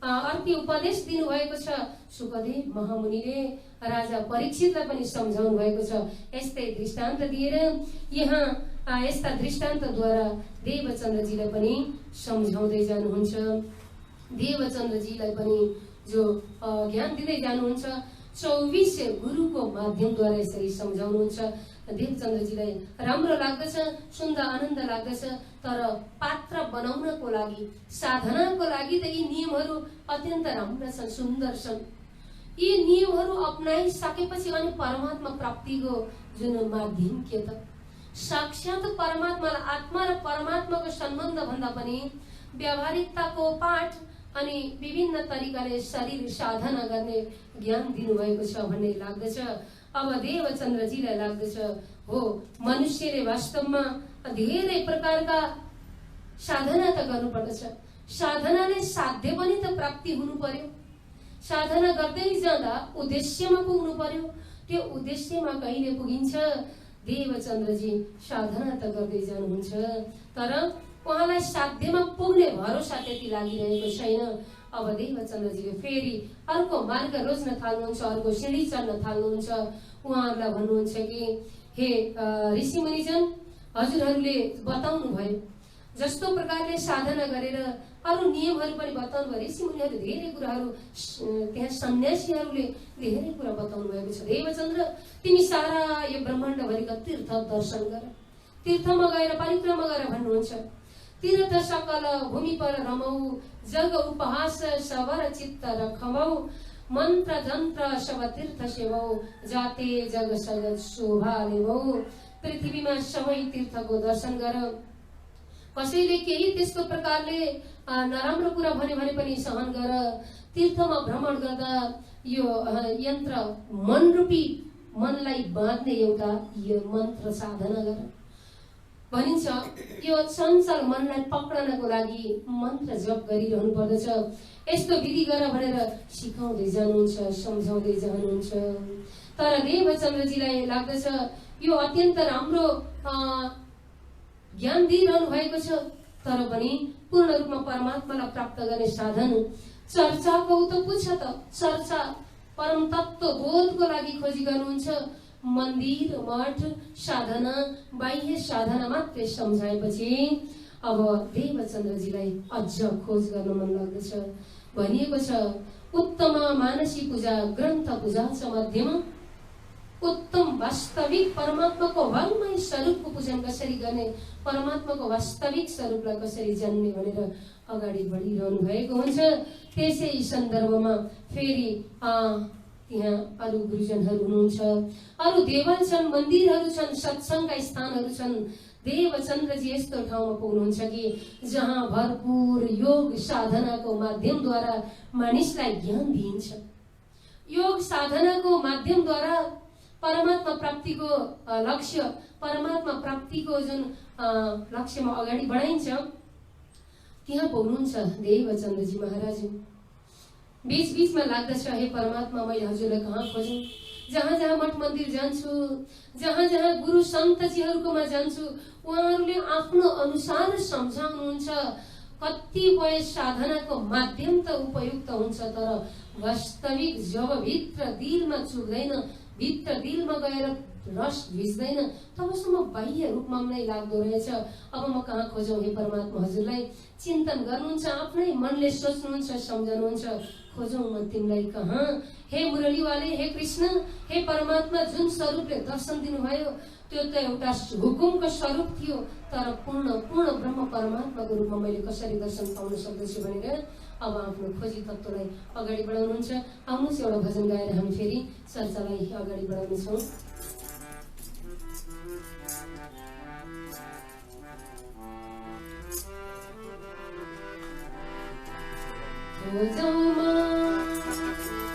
Speaker 1: अर्को उपदेश दिनुभएको छ, सुखदेव महामुनिले राजा परीक्षितलाई पनि सम्झाउनु भएको छ। यस्तै दृष्टान्त दिएर यहाँ यस्ता दृष्टान्तद्वारा देवचन्द्रजीलाई पनि सम्झाउँदै जानुहुन्छ। देवचन्द्रजीलाई पनि जो ज्ञान दिँदै जानुहुन्छ, 24 गुरुको माध्यमद्वारा यसरी सम्झाउनुहुन्छ। देवचन्द्रजीलाई राम्रो लाग्दछ, सुन्दा आनन्द लाग्दछ, तर पात्र बनाउनको लागि, साधनाको लागि त यी नियमहरू अत्यन्त राम्रा छन्, सुन्दर छन्। यी नियमहरू अपनाइसकेपछि अनि परमात्मा प्राप्तिको जुन माध्यम के त? साक्षात परमात्मालाई, आत्मा र परमात्माको सम्बन्ध भन्दा पनि व्यावहारिकताको पाठ अनि विभिन्न तरिकाले शरीर साधना गर्ने ज्ञान दिनुभएको छ भन्ने लाग्दछ। अब देवचन्द्रजीलाई लाग्दछ हो मनुष्यले वास्तवमा धेरै प्रकारका साधना त गर्नुपर्दछ। साधनाले साध्य पनि त प्राप्ति हुनु पर्यो। साधना गर्दै जाँदा उद्देश्यमा पुग्नु पर्यो। त्यो उद्देश्यमा कहिले पुगिन्छ? देवचन्द्रजी साधना त गर्दै जानुहुन्छ, तर उहाँलाई साध्यमा पुग्ने भरोसा त्यति लागिरहेको छैन। अब देवचन्द्रजीले फेरि अर्को मार्ग रोज्न थाल्नुहुन्छ, अर्को सिँढी चढ्न थाल्नुहुन्छ। उहाँहरूलाई भन्नुहुन्छ कि हे ऋषिमुनिजन, हजुरहरूले बताउनु भयो जस्तो प्रकारले साधना गरेर अरू नियमहरू पनि बताउनु भयो। ऋषिमुनिहरू धेरै कुराहरू, त्यहाँ सन्यासीहरूले धेरै कुरा बताउनु भएको छ। देवचन्द्र, तिमी सारा यो ब्रह्माण्डभरिका तीर्थ दर्शन गर, तीर्थमा गएर परिक्रमा गर भन्नुहुन्छ। तीर्थ सकल भूमि पर रमौ, जग उपहास सवर चित्त रखमौ, मन्त्र जन्त्र सब तीर्थ सेवौ, जाते जग सगत शोभा लेवौ। पृथ्वीमा सबै तीर्थको दर्शन गर। कसैले केही त्यस्तो प्रकारले नराम्रो कुरा भन्यो भने पनि सहन गर। तीर्थमा भ्रमण गर्दा यो यन्त्र मनरूपी मनलाई बाँध्ने एउटा यो मन्त्र साधना गर भनिन्छ। यो चञ्चल मनलाई पक्रनको लागि मन्त्र जप गरिरहनु पर्दछ। यस्तो विधि गर भनेर सिकाउँदै जानुहुन्छ, सम्झाउँदै जानुहुन्छ। तर देवचन्द्रजीलाई लाग्दछ यो अत्यन्त राम्रो ज्ञान दिइरहनु भएको छ, तर पनि पूर्ण रूपमा परमात्मालाई प्राप्त गर्ने साधन चर्चाको त पुछ त। चर्चा परम तत्व बोधको लागि खोजी गर्नुहुन्छ। मन्दिर मठ साधना बाह्य साधना मात्रै सम्झाएपछि अब देवचन्द्रजीलाई अझ खोज गर्न मन लाग्दछ। भनिएको छ उत्तम मानसी पूजा ग्रन्थ पूजा छ मध्यमा। उत्तम वास्तविक परमात्माको वाङ्मय स्वरूपको पूजन कसरी गर्ने, परमात्माको वास्तविक स्वरूपलाई कसरी जान्ने भनेर अगाडि बढिरहनु भएको हुन्छ। त्यसै सन्दर्भमा फेरि त्यहाँ अरू गुरुजनहरू हुनुहुन्छ, अरू देवल छन्, मन्दिरहरू छन्, सत्सङ्गका स्थानहरू छन्। देवचन्द्रजी यस्तो ठाउँमा पुग्नुहुन्छ कि जहाँ भरपूर योग साधनाको माध्यमद्वारा मानिसलाई ज्ञान दिइन्छ। योग साधनाको माध्यमद्वारा परमात्मा प्राप्तिको लक्ष्य, परमात्मा प्राप्तिको जुन लक्ष्यमा अगाडि बढाइन्छ, त्यहाँ पुग्नुहुन्छ देवचन्द्रजी महाराज। बीच-बीचमा लाग्दछ हे परमात्मा, मैले हजुरलाई कहाँ खोजौँ? जहाँ जहाँ मठ मन्दिर जान्छु, जहाँ जहाँ गुरु सन्तजीहरूकोमा जान्छु, उहाँहरूले आफ्नो अनुसार सम्झाउनुहुन्छ। कतिपय साधनाको माध्यम त उपयुक्त हुन्छ, तर वास्तविक जब भित्र दिलमा चुक्दैन, भित्र दिलमा गएर रस भिज्दैन, तबसम्म बाह्य रूपमा नै लाग्दो रहेछ। अब म कहाँ खोजौँ हे परमात्मा? हजुरलाई चिन्तन गर्नुहुन्छ, आफ्नै मनले सोच्नुहुन्छ, सम्झनुहुन्छ, खोजौँ म तिमीलाई कहाँ? हे मुरलीवाले, हे कृष्ण, हे परमात्मा, जुन स्वरूपले दर्शन दिनुभयो त्यो त एउटा हुकुमको स्वरूप थियो, तर पूर्ण ब्रह्म परमात्माको रूपमा मैले कसरी दर्शन पाउन सक्दछु भनेर अब आफ्नो खोजी तत्त्वलाई अगाडि बढाउनुहुन्छ। आउनुहोस् एउटा भजन गाएर हामी फेरि चर्चालाई अगाडि बढाउनेछौँ।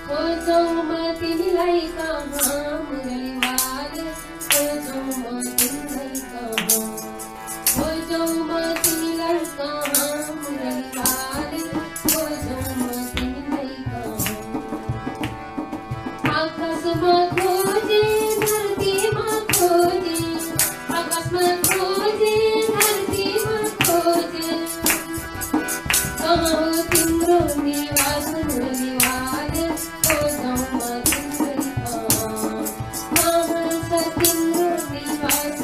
Speaker 1: खोजौमा तिमीलाई कहाँ मुरलीवाले, खोजौमा तिमीलाई कहाँ, खोजौमा तिमीलाई कहाँ मुरलीवाले, खोजौमा तिमीलाई कहाँ। आकाशमा खोजे धरतीमा खोजे, आकाशमा खोजे धरतीमा खोजे, कहाँ हो तिम्रो निवास मुरलीवाले, खोजौमा तिमीलाई कहाँ, कहाँ छ तिम्रो निवास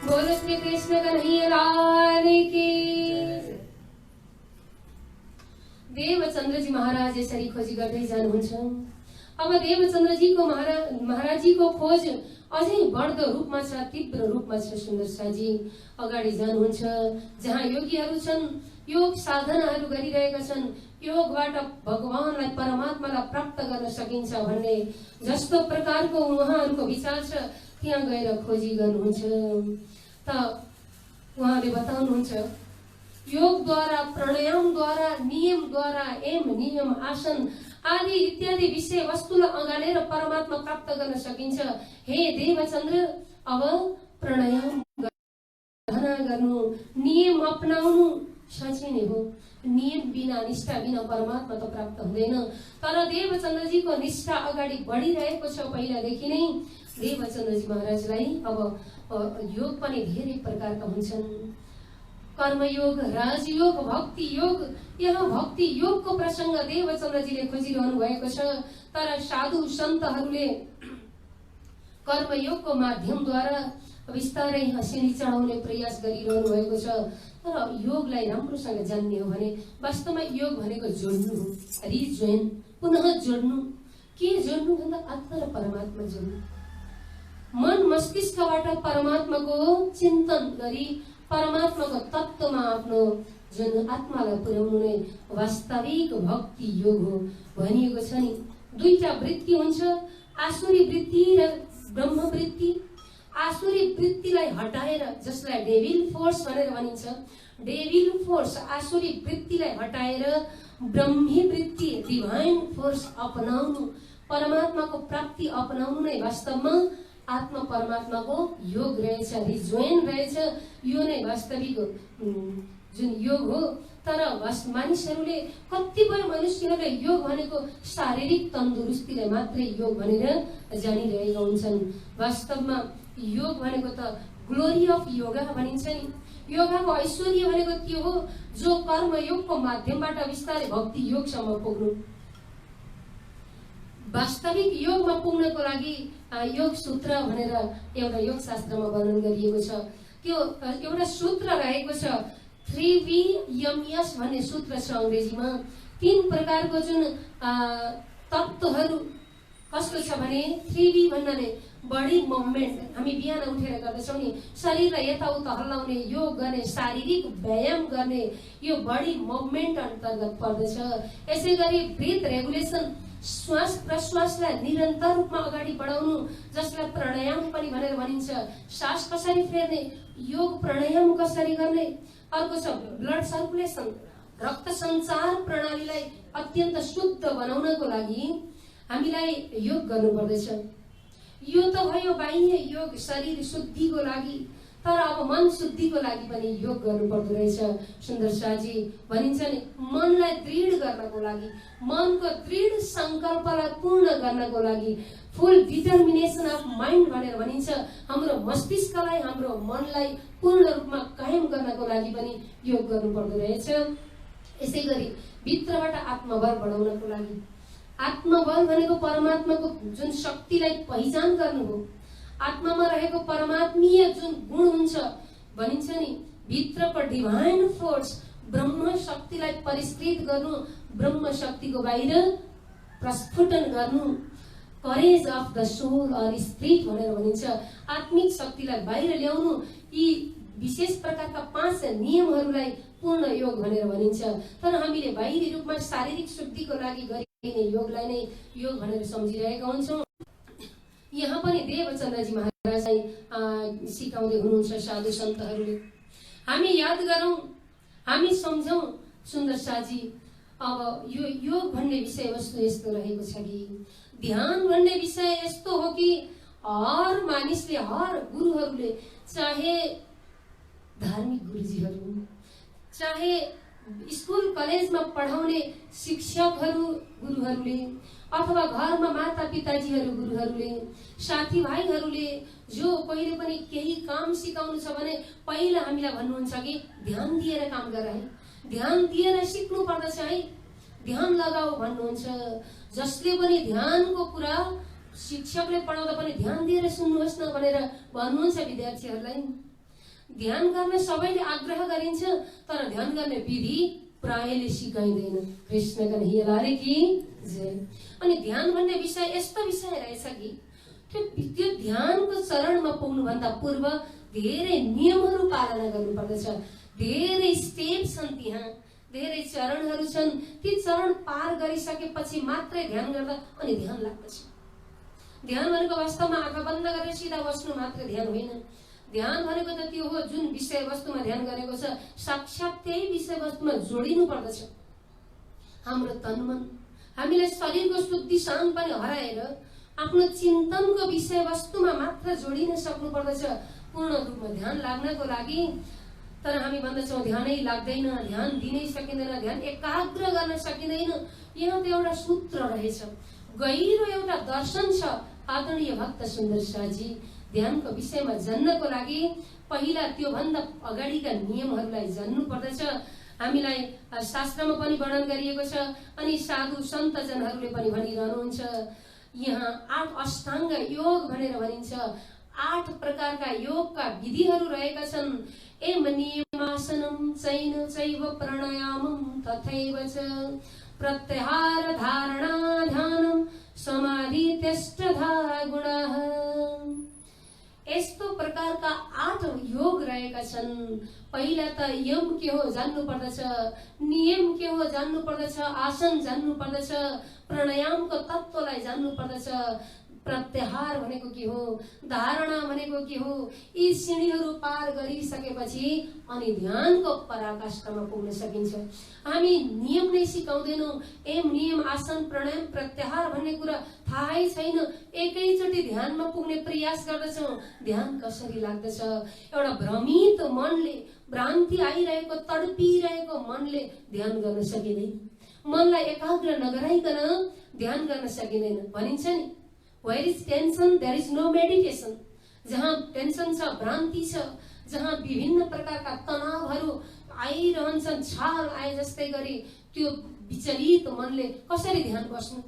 Speaker 1: बोलो श्री कृष्ण कन्हैया लाल की। देवचन्द्रजी महाराज यसरी खोजी गर्दै जानुहुन्छ। अब देवचन्द्रजीको महाराजजीको खोज अझै बढ्दो रूपमा छ, तीव्र रूपमा छ। सुन्दर शाहजी अगाडि जानुहुन्छ। जहाँ योगीहरू छन्, योग साधनाहरू गरिरहेका छन्, योगबाट भगवानलाई परमात्मालाई प्राप्त गर्न सकिन्छ भन्ने जस्तो प्रकारको उहाँहरूको विचार छ, त्यहाँ गएर खोजी गर्नुहुन्छ। त उहाँले बताउनुहुन्छ योगद्वारा, प्राणायामद्वारा, नियमद्वारा, नियम, आसन आदि इत्यादि विषय वस्तुलाई अगालेर परमात्मा प्राप्त गर्न सकिन्छ। हे देवचन्द्र, अब प्राणायाम गर्नु, नियम अपनाउनु साँच्चै नै हो। नियम बिना, निष्ठा बिना परमात्मा त प्राप्त हुँदैन। तर देवचन्द्रजीको निष्ठा अगाडि बढिरहेको छ। पहिलादेखि नै देवचन्द्रजी महाराजलाई अब योग पनि धेरै प्रकारका हुन्छन्। कर्मयोग, राजयोग, भक्ति योग। यहाँ भक्ति योगको प्रसंग देवचन्द्रजीले खोजिरहनु भएको छ। तर साधु सन्तहरूले कर्मयोगको माध्यमद्वारा बिस्तारै सिँढी चढाउने प्रयास गरिरहनु भएको छ। तर योगलाई राम्रोसँग जान्ने हो भने वास्तवमा योग भनेको जोड्नु हो, रिजोइन, पुनः जोड्नु। के जोड्नु भन्दा आत्मा र परमात्मा जोड्नु। मन मस्तिष्कबाट परमात्माको चिन्तन गरी परमात्माको तत्त्वमा आफ्नो जुन आत्मालाई पुर्याउनु नै वास्तविक भक्ति योग हो भनिएको छ नि। दुईटा वृत्ति हुन्छ, आसुरी वृत्ति र ब्रह्म वृत्ति। आसुरी वृत्तिलाई हटाएर, जसलाई डेभिल फोर्स भनेर भनिन्छ, डेभिल फोर्स आसुरी वृत्तिलाई हटाएर ब्रह्मी वृत्ति, डिभाइन फोर्स अपनाउनु, परमात्माको प्राप्ति अपनाउनु नै वास्तवमा आत्मा परमात्माको योग रहेछ, रिजोइन रहेछ। यो नै वास्तविक जुन योग हो। तर मानिसहरूले, कतिपय मनुष्यहरूले योग भनेको शारीरिक तन्दुरुस्तीलाई मात्रै योग भनेर जानिरहेका हुन्छन्। वास्तवमा योग भनेको त ग्लोरी अफ योगा भनिन्छ नि। योगाको ऐश्वर्य भनेको के हो? जो कर्म योगको माध्यमबाट बिस्तारै भक्ति योगसम्म पुग्नु। वास्तविक योगमा पुग्नको लागि योग सूत्र भनेर एउटा योग शास्त्रमा वर्णन गरिएको छ। त्यो एउटा सूत्र रहेको छ, 3VMS भन्ने सूत्र छ अंग्रेजीमा। 3 प्रकारको जुन तत्त्वहरू कस्तो छ भने 3V भन्नाले बडी मुभमेन्ट, हामी बिहान उठेर गर्दछौँ नि, शरीरलाई यताउता हल्लाउने, योग गर्ने, शारीरिक व्यायाम गर्ने, यो बडी मुभमेन्ट अन्तर्गत पर्दछ। यसै गरी ब्रीथ रेगुलेसन, श्वास प्रश्वासलाई निरन्तर रूपमा अगाडि बढाउनु, जसलाई प्राणायाम पनि भनेर भनिन्छ। सास कसरी फेर्ने, योग प्राणायाम कसरी गर्ने। अर्को छ ब्लड सर्कुलेसन, रक्त सञ्चार प्रणालीलाई अत्यन्त शुद्ध बनाउनको लागि हामीलाई योग गर्नु पर्दछ। यो त भयो बाह्य योग, शरीर शुद्धिको लागि। तर अब मन शुद्धिको लागि पनि योग गर्नु पर्दो रहेछ। सुन्दर शाहजी भनिन्छ नि, मनलाई दृढ गर्नको लागि, मनको दृढ संकल्पलाई पूर्ण गर्नको लागि, फुल डिटर्मिनेसन अफ माइन्ड भनेर भनिन्छ। हाम्रो मस्तिष्कलाई, हाम्रो मनलाई पूर्ण रूपमा कायम गर्नको लागि पनि योग गर्नु पर्दो रहेछ। यसै गरी भित्रबाट आत्मबल बढाउनको लागि, आत्मबल भनेको परमात्माको जुन शक्तिलाई पहिचान गर्नु हो। आत्मामा रहेको परमात्मीय जुन गुण हुन्छ भनिन्छ नि, भित्रको डिभाइन फोर्स, ब्रह्म शक्तिलाई परिष्कृत गर्नु, ब्रह्म शक्तिको बाहिर प्रस्फुटन गर्नु, courage of the soul or spirit भनेर भनिन्छ। आत्मिक शक्तिलाई बाहिर ल्याउनु, यी विशेष प्रकारका 5 नियमहरूलाई पूर्ण योग भनेर भनिन्छ। तर हामीले बाहिरी रूपमा शारीरिक शुद्धिको लागि गरिने योगलाई नै योग भनेर सम्झिरहेका हुन्छौँ। यहाँ पनि देवचन्द्रजी महाराजलाई सिकाउँदै हुनुहुन्छ साधु सन्तहरूले। हामी याद गरौँ, हामी सम्झौँ। सुन्दर शाहजी, अब यो योग भन्ने विषय वस्तु यस्तो रहेको छ कि ध्यान भन्ने विषय यस्तो हो कि हर मानिसले, हर गुरुहरूले, चाहे धार्मिक गुरुजीहरू, चाहे स्कुल कलेजमा पढाउने शिक्षकहरू गुरुहरूले, अथवा घरमा माता पिताजीहरू गुरुहरूले, साथीभाइहरूले जो कहिले पनि केही काम सिकाउनु छ भने पहिला हामीलाई भन्नुहुन्छ कि ध्यान दिएर काम गर है, ध्यान दिएर सिक्नु पर्दछ है, ध्यान लगाऊ भन्नुहुन्छ। जसले पनि ध्यानको कुरा शिक्षकले पढाउँदा पनि ध्यान दिएर सुन्नुहोस् न भनेर भन्नुहुन्छ विद्यार्थीहरूलाई। ध्यान गर्न सबैले आग्रह गरिन्छ, तर ध्यान गर्ने विधि प्रायले सिकाइँदैन। कृष्ण कन्हैया की जय। अनि ध्यान भन्ने विषय यस्तो विषय रहेछ कि त्यो ध्यानको चरणमा पुग्नुभन्दा पूर्व धेरै नियमहरू पालना गर्नुपर्दछ। धेरै स्टेप छन्, त्यहाँ धेरै चरणहरू छन्। ती चरण पार गरिसकेपछि मात्रै ध्यान गर्दा अनि ध्यान लाग्दछ। ध्यान भनेको वास्तवमा आँखा बन्द गरेर सिधा बस्नु मात्र ध्यान होइन। ध्यान भनेको त त्यो हो जुन विषय वस्तुमा ध्यान गरेको छ साक्षात त्यही विषय वस्तुमा जोडिनु पर्दछ। हाम्रो तन मन, हामीले शरीरको शुद्धि शान पनि हराएर आफ्नो चिन्तनको विषय वस्तुमा मात्र जोडिन सक्नु पर्दछ पूर्ण रूपमा ध्यान लाग्नको लागि। तर हामी भन्दछौँ ध्यानै लाग्दैन, ध्यान दिनै सकिँदैन, ध्यान एकाग्र गर्न सकिँदैन। यहाँ त एउटा सूत्र रहेछ, गहिरो एउटा दर्शन छ। आदरणीय भक्त सुन्दर शाहजी, ध्यानको विषयमा जान्नको लागि पहिला त्यो भन्दा अगाडिका नियमहरूलाई जान्नु पर्दछ। हामीलाई शास्त्रमा पनि वर्णन गरिएको छ अनि साधु सन्तजनहरूले पनि भनिरहनुहुन्छ। यहाँ 8 अष्टाङ्ग योग भनेर भनिन्छ। 8 प्रकारका योगका विधिहरू रहेका छन्। एम नियमासनं चैन चैव प्राणायामं तथैव च प्रत्याहार धारणा ध्यानं समाधि त्यष्टधा गुणः। यस्तो प्रकारका 8 योग रहेका छन्। पहिला त यम के हो जान्नु पर्दछ, नियम के हो जान्नु पर्दछ, आसन जान्नु पर्दछ, प्राणायामको तत्त्वलाई जान्नु पर्दछ, प्रत्याहार भनेको के हो, धारणा भनेको के हो। यी सिँढीहरू पार गरिसकेपछि अनि ध्यानको पराकाष्ठमा पुग्न सकिन्छ। हामी नियम नै सिकाउँदैनौँ। एम नियम आसन प्राणायाम प्रत्याहार भन्ने कुरा थाहै छैन। एकैचोटि ध्यानमा पुग्ने प्रयास गर्दछौँ, ध्यान कसरी लाग्दछ। एउटा भ्रमित मनले, भ्रान्ति आइरहेको तडपिरहेको मनले ध्यान गर्न सकिँदैन। मनलाई एकाग्र नगराइकन ध्यान गर्न सकिँदैन। भनिन्छ नि, where is tension there is no meditation। जहाँ टेन्सन छ, भ्रान्ति छ, जहाँ विभिन्न प्रकारका तनावहरू आइरहन्छन् छाल आए जस्तै गरी, त्यो विचलित मनले कसरी ध्यान बस्नु,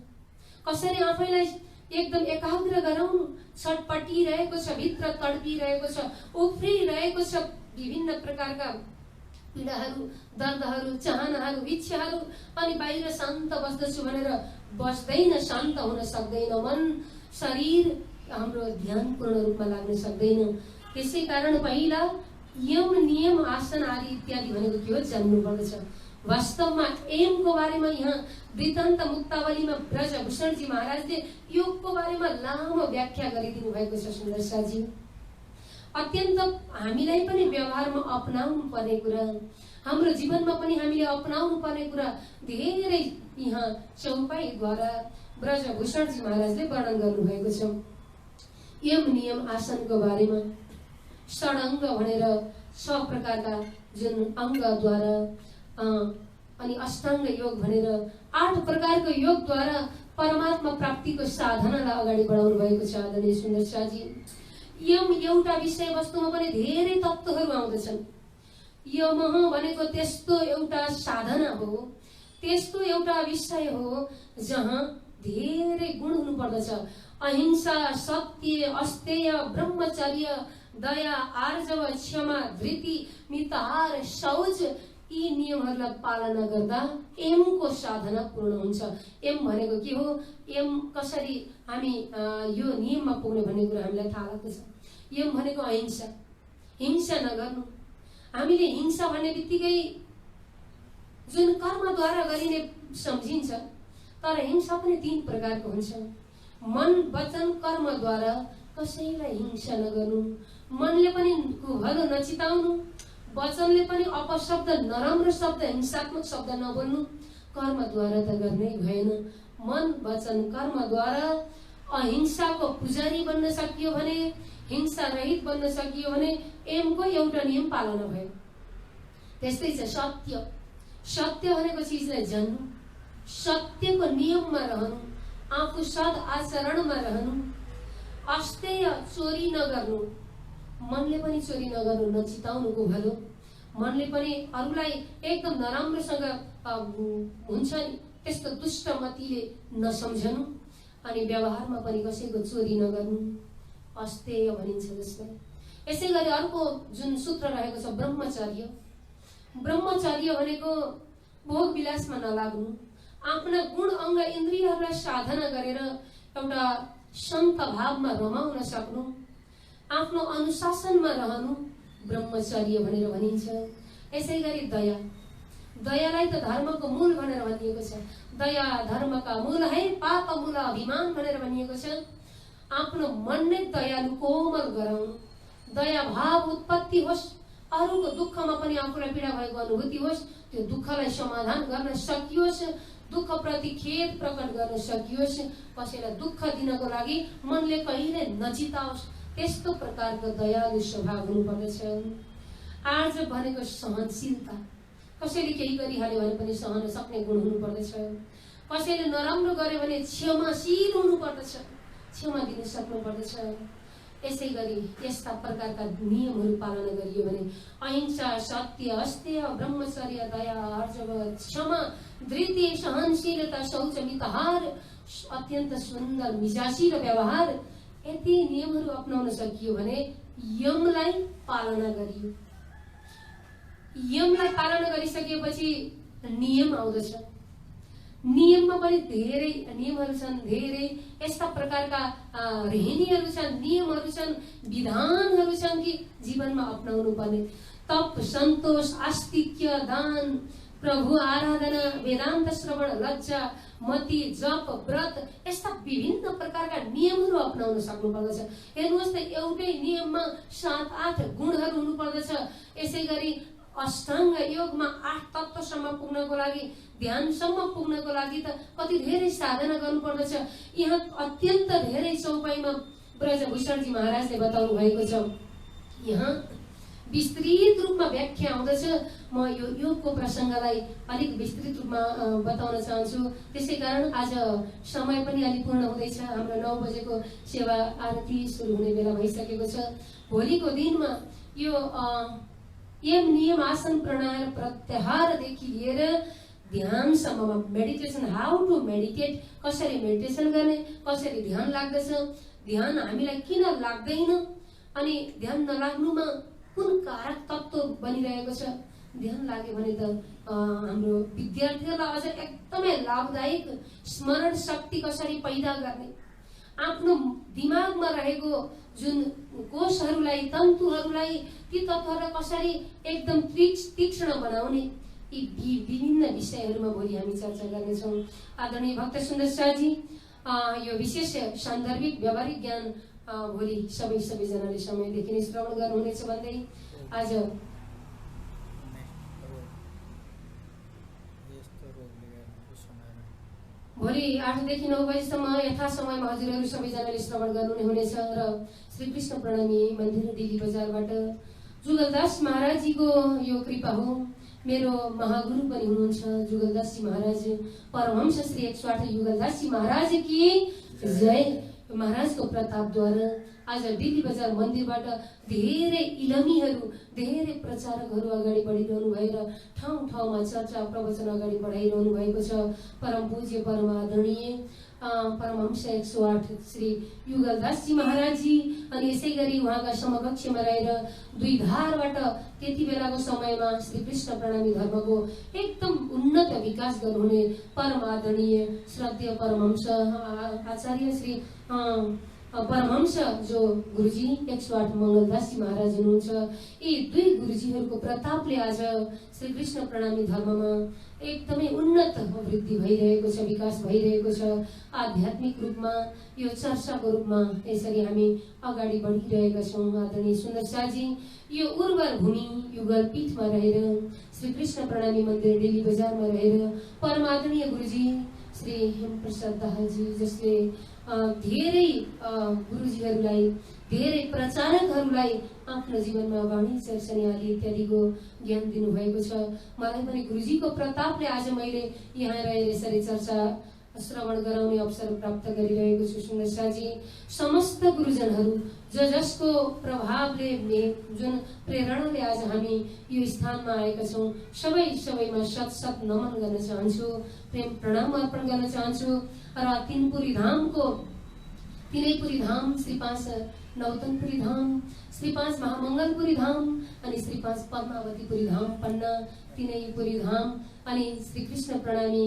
Speaker 1: कसरी आफैलाई एकदम एकाग्र गराउनु। छटपटिरहेको छ, भित्र तडपिरहेको छ, उफ्रिरहेको छ, विभिन्न प्रकारका पीडाहरू, दर्दहरू, चाहनाहरू, इच्छाहरू, अनि बाहिर शान्त बस्दछु भनेर बस्दैन, शान्त हुन सक्दैन मन, शरीर हाम्रो ध्यान पूर्ण रूपमा लाग्न सक्दैन। त्यसै कारण पहिला यम नियम आसन आदि इत्यादि भनेको के हो जान्नु पर्दछ। वास्तवमा एमको बारेमा यहाँ वृत्तान्त मुक्तावलीमा ब्रजभूषणजी महाराजले योगको बारेमा लामो व्याख्या गरिदिनु भएको छ। सुन्दर शाहजी, अत्यन्त हामीलाई पनि व्यवहारमा अपनाउनु पर्ने कुरा, हाम्रो जीवनमा पनि हामीले अपनाउनु पर्ने कुरा धेरै यहाँ चौपाईद्वारा ब्रजभूषणजी महाराजले वर्णन गर्नुभएको छ। यम नियम आसनको बारेमा षडङ्ग भनेर 6 प्रकारका जुन अङ्गद्वारा अनि अष्टाङ्ग योग भनेर 8 प्रकारको योगद्वारा परमात्मा प्राप्तिको साधनालाई अगाडि बढाउनु भएको छ। आदरणीय सुन्दर शाहजी, यम एउटा विषय वस्तुमा पनि धेरै तत्त्वहरू आउँदछन्। यम भनेको त्यस्तो एउटा साधना हो, त्यस्तो एउटा विषय हो जहाँ धेरै गुण हुनु पर्दछ। अहिंसा, सत्य, अस्तेय, ब्रह्मचर्य, दया, आर्जव, क्षमा, धृति, मितहार, शौच, यी नियमहरूलाई पालना गर्दा एमको साधना पूर्ण हुन्छ। एम भनेको के हो, एम कसरी हामी यो नियममा पुग्ने भन्ने कुरा हामीलाई थाहा लाग्दछ। यम भनेको अहिंसा, हिंसा नगर्नु। हामीले हिंसा भन्ने बित्तिकै जुन कर्मद्वारा गरिने सम्झिन्छ, तर हिंसा पनि 3 प्रकारको हुन्छ। मन, वचन, कर्मद्वारा कसैलाई हिंसा नगर्नु। मनले पनि भलो नचिताउनु, वचनले पनि अपशब्द, नराम्रो शब्द, हिंसात्मक शब्द नबोल्नु। कर्मद्वारा त गर्नै भएन। मन, वचन, कर्मद्वारा अहिंसाको पुजारी बन्न सकियो भने, हिंसा रहित बन्न सकियो भने एमको एउटा नियम पालना भयो। त्यस्तै छ सत्य। सत्य भनेको चिजलाई जान्नु, सत्यको नियममा रहनु, आफू सद आचरणमा रहनु। अस्तेय, चोरी नगर्नु। मनले पनि चोरी नगर्नु, नचिताउनुको भलो। मनले पनि अरूलाई एकदम नराम्रोसँग हुन्छ नि त्यस्तो दुष्टमतिले नसम्झनु। अनि व्यवहारमा पनि कसैको चोरी नगर्नु, अस्तेय भनिन्छ जसलाई। यसैगरी अर्को जुन सूत्र रहेको छ ब्रह्मचर्य। ब्रह्मचर्य भनेको भोग विलासमा नलाग्नु, आफ्ना गुण अङ्ग इन्द्रियहरूलाई साधना गरेर एउटा सन्त भावमा रमाउन सक्नु, आफ्नो अनुशासनमा रहनु ब्रह्मचर्य भनेर भनिन्छ। यसैगरी दया, दयालाई त धर्मको मूल भनेर भनिएको छ। दया धर्मका मूल है, पाप मूल अभिमान भनेर भनिएको छ। आफ्नो मन नै दयालु कोमल गराउनु, दया भाव उत्पत्ति होस्, अरूको दुःखमा पनि आफूलाई पीडा भएको अनुभूति होस्, त्यो दुःखलाई समाधान गर्न सकियोस्, दुःखप्रति खेद प्रकट गर्न सकियोस्, कसैलाई दुःख दिनको लागि मनले कहिले नचिताओस्, त्यस्तो प्रकारको दयालु स्वभाव हुनुपर्दछ। आज भनेको सहनशीलता, कसैले केही गरिहाल्यो भने पनि सहन सक्ने गुण हुनुपर्दछ। कसैले नराम्रो गर्यो भने क्षमाशील हुनुपर्दछ, क्षमा दिन सक्नुपर्दछ। यसै गरी यस्ता प्रकारका नियमहरू पालना गरियो भने अहिंसा, सत्य, अस्तेय, ब्रह्मचर्य, दया, आर्जव, क्षमा, धृति, सहनशीलता, शौच, मितहार, अत्यन्त सुन्दर मिजासी र व्यवहार, यति नियमहरू अपनाउन सकियो भने यमलाई पालना गरियो। यमलाई पालना गरिसकेपछि नियम आउँदछ। नियममा पनि धेरै नियमहरू छन्, धेरै यस्ता प्रकारका रहनीहरू छन्, नियमहरू छन्, विधानहरू छन् कि जीवनमा अपनाउनु पर्ने। तप, सन्तोष, आस्तिक्य, दान, प्रभु आराधना, वेदान्त श्रवण, लज्जा, मति, जप, व्रत, यस्ता विभिन्न प्रकारका नियमहरू अपनाउन सक्नुपर्दछ। हेर्नुहोस् त, एउटै नियममा 7-8 गुणहरू हुनुपर्दछ। यसै गरी अष्टाङ्ग योगमा 8 तत्त्वसम्म पुग्नको लागि, ध्यानसम्म पुग्नको लागि त कति धेरै साधना गर्नुपर्दछ। यहाँ अत्यन्त धेरै चौपाईमा ब्रजभूषणजी महाराजले बताउनु भएको छ। यहाँ विस्तृत रूपमा व्याख्या आउँदछ। म यो योगको प्रसङ्गलाई अलिक विस्तृत रूपमा बताउन चाहन्छु। त्यसै कारण आज समय पनि अलि पूर्ण हुँदैछ। हाम्रो 9 बजेको सेवा आरती सुरु हुने बेला भइसकेको छ। भोलिको दिनमा यो यम, नियम, आसन, प्राणायाम, प्रत्याहारदेखि लिएर ध्यानसम्ममा मेडिटेसन, हाउ टु मेडिटेट, कसरी मेडिटेसन गर्ने, कसरी ध्यान लाग्दछ, ध्यान हामीलाई किन लाग्दैन, अनि ध्यान नलाग्नुमा कुन कारक तत्त्व बनिरहेको छ। ध्यान लाग्यो भने त हाम्रो विद्यार्थीहरूलाई अझ एकदमै लाभदायक स्मरण शक्ति कसरी पैदा गर्ने, आफ्नो दिमागमा रहेको जुन कोषहरूलाई, तन्तुहरूलाई, ती तत्त्वहरूलाई कसरी एकदम तीक्ष्ण बनाउने, यी विभिन्न विषयहरूमा भोलि हामी चर्चा गर्नेछौँ। आदरणीय भक्त सुन्दर शाहजी, यो विशेष सान्दर्भिक व्यावहारिक ज्ञान भोलि सबैजनाले समयदेखि नै श्रवण गर्नुहुनेछ भन्दै आज भोलि 8 देखि 9 बजीसम्म यथा समयमा हजुरहरू सबैजनाले श्रवण गर्नुहुने हुनेछ। र श्री कृष्ण प्रणामी मन्दिर दिल्ली बजारबाट जुगलदास महाराजजीको यो कृपा हो। मेरो महागुरु पनि हुनुहुन्छ जुगलदासजी महाराज, परमहंस श्री 108 युगलदासजी महाराज की जय। महाराजको प्रतापद्वारा आज दिल्ली बजार मन्दिरबाट धेरै इलमीहरू, धेरै प्रचारकहरू अगाडि बढिरहनु भएर ठाउँ ठाउँमा चर्चा प्रवचन अगाडि बढाइरहनु भएको छ। परम पूज्य, परम आदरणीय परमहंस 108 श्री युगलदासजी महाराजजी, अनि यसै गरी उहाँका समकक्षमा रहेर दुई धारबाट त्यति बेलाको समयमा श्री कृष्ण प्रणामी धर्मको एकदम उन्नत विकास गर्नुहुने परम आदरणीय श्रद्धेय परमहंस आचार्य श्री परमहंस जो गुरुजी 108 मङ्गलदासजी महाराज हुनुहुन्छ। यी दुई गुरुजीहरूको प्रतापले आज श्री कृष्ण प्रणामी धर्ममा एकदमै उन्नत वृद्धि भइरहेको छ, विकास भइरहेको छ। आध्यात्मिक रूपमा यो चर्चाको रूपमा यसरी हामी अगाडि बढिरहेका छौँ। आदरणीय सुन्दर शाहजी, यो उर्वर भूमि युगल पीठमा रहेर श्री कृष्ण प्रणामी मन्दिर दिल्ली बजारमा रहेर परम आदरणीय गुरुजी श्री हेमप्रसाद दाहालजी, जसले धेरै गुरुजीहरूलाई, धेरै प्रचारकहरूलाई आफ्नो जीवनमा वाणी चर्चनी आदि इत्यादिको ज्ञान दिनुभएको छ। मलाई पनि गुरुजीको प्रतापले आज मैले यहाँ रहेर यसरी चर्चा श्रवण गराउने अवसर प्राप्त गरिरहेको छु। सुन्दर शाहजी, समस्त गुरुजनहरू जसको प्रभावले, जुन प्रेरणाले आज हामी यो स्थानमा आएका छौँ, सबैमा शत नमन गर्न चाहन्छु, प्रेम प्रणाम अर्पण गर्न चाहन्छु। र तिनैपुरी धाम श्री 5 नौतनपुरी धाम, श्री 5 महामङ्गलपुरी धाम अनि श्री 5 पद्मावतीपुरी धाम पन्ना, तिनैपुरी धाम अनि श्री कृष्ण प्रणामी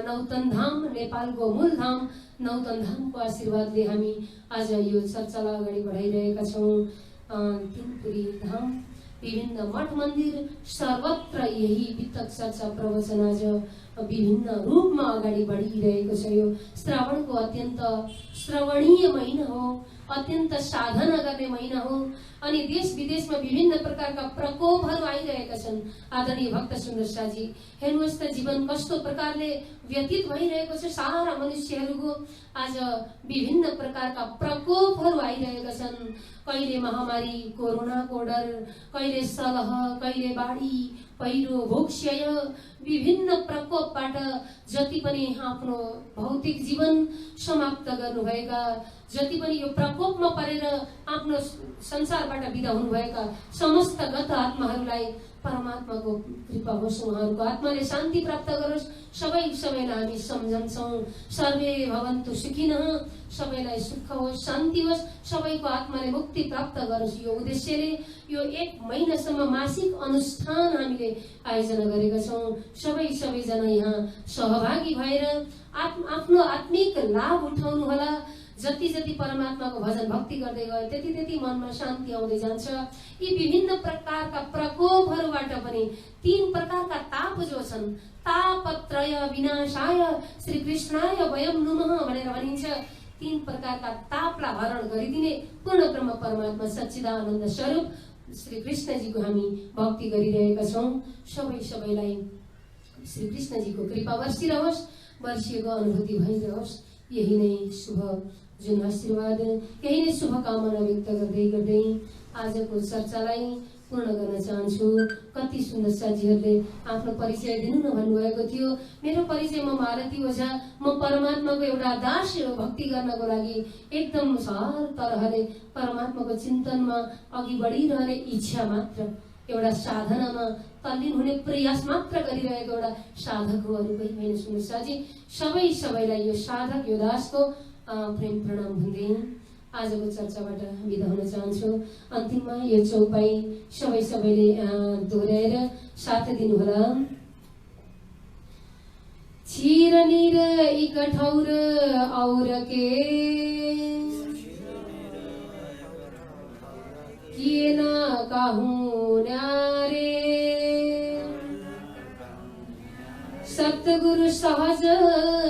Speaker 1: नौतन धाम, नेपालको मूल धाम नौतन धामको आशीर्वादले हामी आज यो चर्चालाई अगाडि बढाइरहेका छौँ। तीनपुरी धाम, विभिन्न मठ मन्दिर, सर्वत्र यही वितक चर्चा प्रवचन आज विभिन्न रूपमा अगाडि बढिरहेको छ। यो श्रावणको अत्यन्त श्रवणीय महिना हो, अत्यन्त साधना गर्ने महिना हो अनि देश विदेशमा विभिन्न प्रकारका प्रकोपहरू आइरहेका छन्। आदरणीय भक्त सुन्दर शाहजी, हेर्नुहोस् त जीवन कस्तो प्रकारले व्यतीत भइरहेको छ। सारा मनुष्यहरूको आज विभिन्न प्रकारका प्रकोपहरू आइरहेका छन्। कहिले महामारी कोरोनाको डर, कहिले सलह, कहिले बाढी पहिरो, भोकक्षय, विभिन्न प्रकोपबाट जति पनि आफ्नो भौतिक जीवन समाप्त गर्नुभएका, जति पनि यो प्रकोपमा परेर आफ्नो संसारबाट बिदा हुनुभएका समस्त गत आत्माहरूलाई परमात्माको कृपा होस्, उहाँहरूको आत्माले शान्ति प्राप्त गरोस्। सबैलाई हामी सम्झन्छौँ। सर्वे भवन्तु सुखिनः, सबैलाई सुख होस्, शान्ति होस्, सबैको आत्माले मुक्ति प्राप्त गरोस्। यो उद्देश्यले यो 1 महिनासम्म मासिक अनुष्ठान हामीले आयोजना गरेका छौँ। सबैजना यहाँ सहभागी भएर आफ्नो आत्मिक लाभ उठाउनु होला। जति परमात्माको भजन भक्ति गर्दै गयो त्यति मनमा शान्ति आउँदै जान्छ। यी विभिन्न प्रकारका प्रकोपहरूबाट पनि 3 प्रकारका ताप जो छन्, तापत्रय विनाशाय श्री कृष्णाय वयम नुमः भनेर भनिन्छ। 3 प्रकारका तापलाई हरण गरिदिने पूर्ण ब्रह्म परमात्मा सच्चिदानन्द स्वरूप श्री कृष्णजीको हामी भक्ति गरिरहेका छौँ। सबैलाई श्री कृष्णजीको कृपा वर्षिरहोस्, वर्षिएको अनुभूति भइरहोस्। यही नै शुभ जुन आशीर्वाद, यही नै शुभकामना व्यक्त गर्दै आजको चर्चालाई पूर्ण गर्न चाहन्छु। कति सुन्दर साथीहरूले आफ्नो परिचय दिनु न भन्नुभएको थियो। मेरो परिचय, म भारती ओझा, म परमात्माको एउटा दास हो। भक्ति गर्नको लागि एकदम हर तरहले परमात्माको चिन्तनमा अघि बढिरहने इच्छा मात्र, एउटा साधनामा तल्लीन हुने प्रयास मात्र गरिरहेको एउटा साधक हो, अरू कोही होइन। सुन्नु साथी, सबैलाई यो साधक, यो दासको प्रेम प्रणाम भन्दै आजको चर्चाबाट बिदा हुन चाहन्छु। अन्तिममा यो चौपाई सबैले दोहोऱ्याएर साथ दिनुहोला। छिरनिर इकठौर और के न कहूँ न्यारे, सतगुरु सहज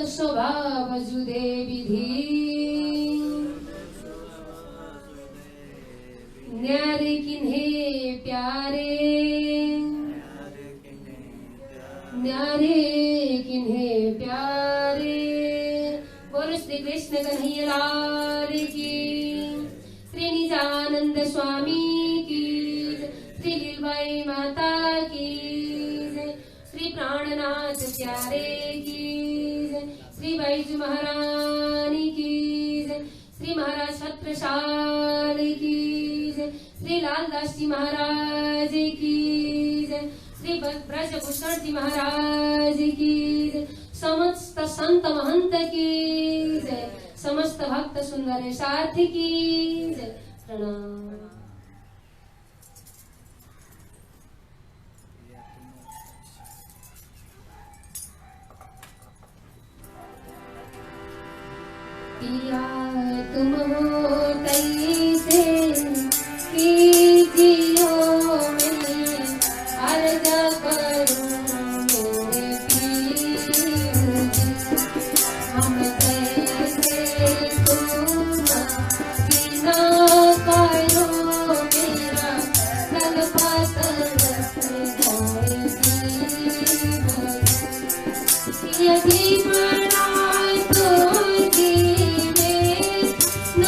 Speaker 1: स्वभाव जुदे विधि, न्यारे किन्हे प्यारे, न्यारे किन्हे प्यारे। बोलो श्री कृष्ण कन्हैया लाल की, श्री निजानंद स्वामी की, श्री लीलबाई माता की, श्री प्राणनाथ प्यारे की, श्री बैजू महारानी की, श्री महाराज छत्रसाल की, श्री लालदास जी महाराज की, श्री ब्रजभूषण जी महाराज की, समस्त संत महंत की, समस्त भक्त सुंदर साथी की प्रणाम। पिया तुम हो कैसे कीजियो मैं अर्ज करूं हम कैसे तुम बिना करो मेरा तलपत यदि बड़ा तो जीवे न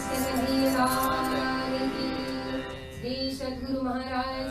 Speaker 1: कन्हैया लाल की। श्री सद्गुरु महाराज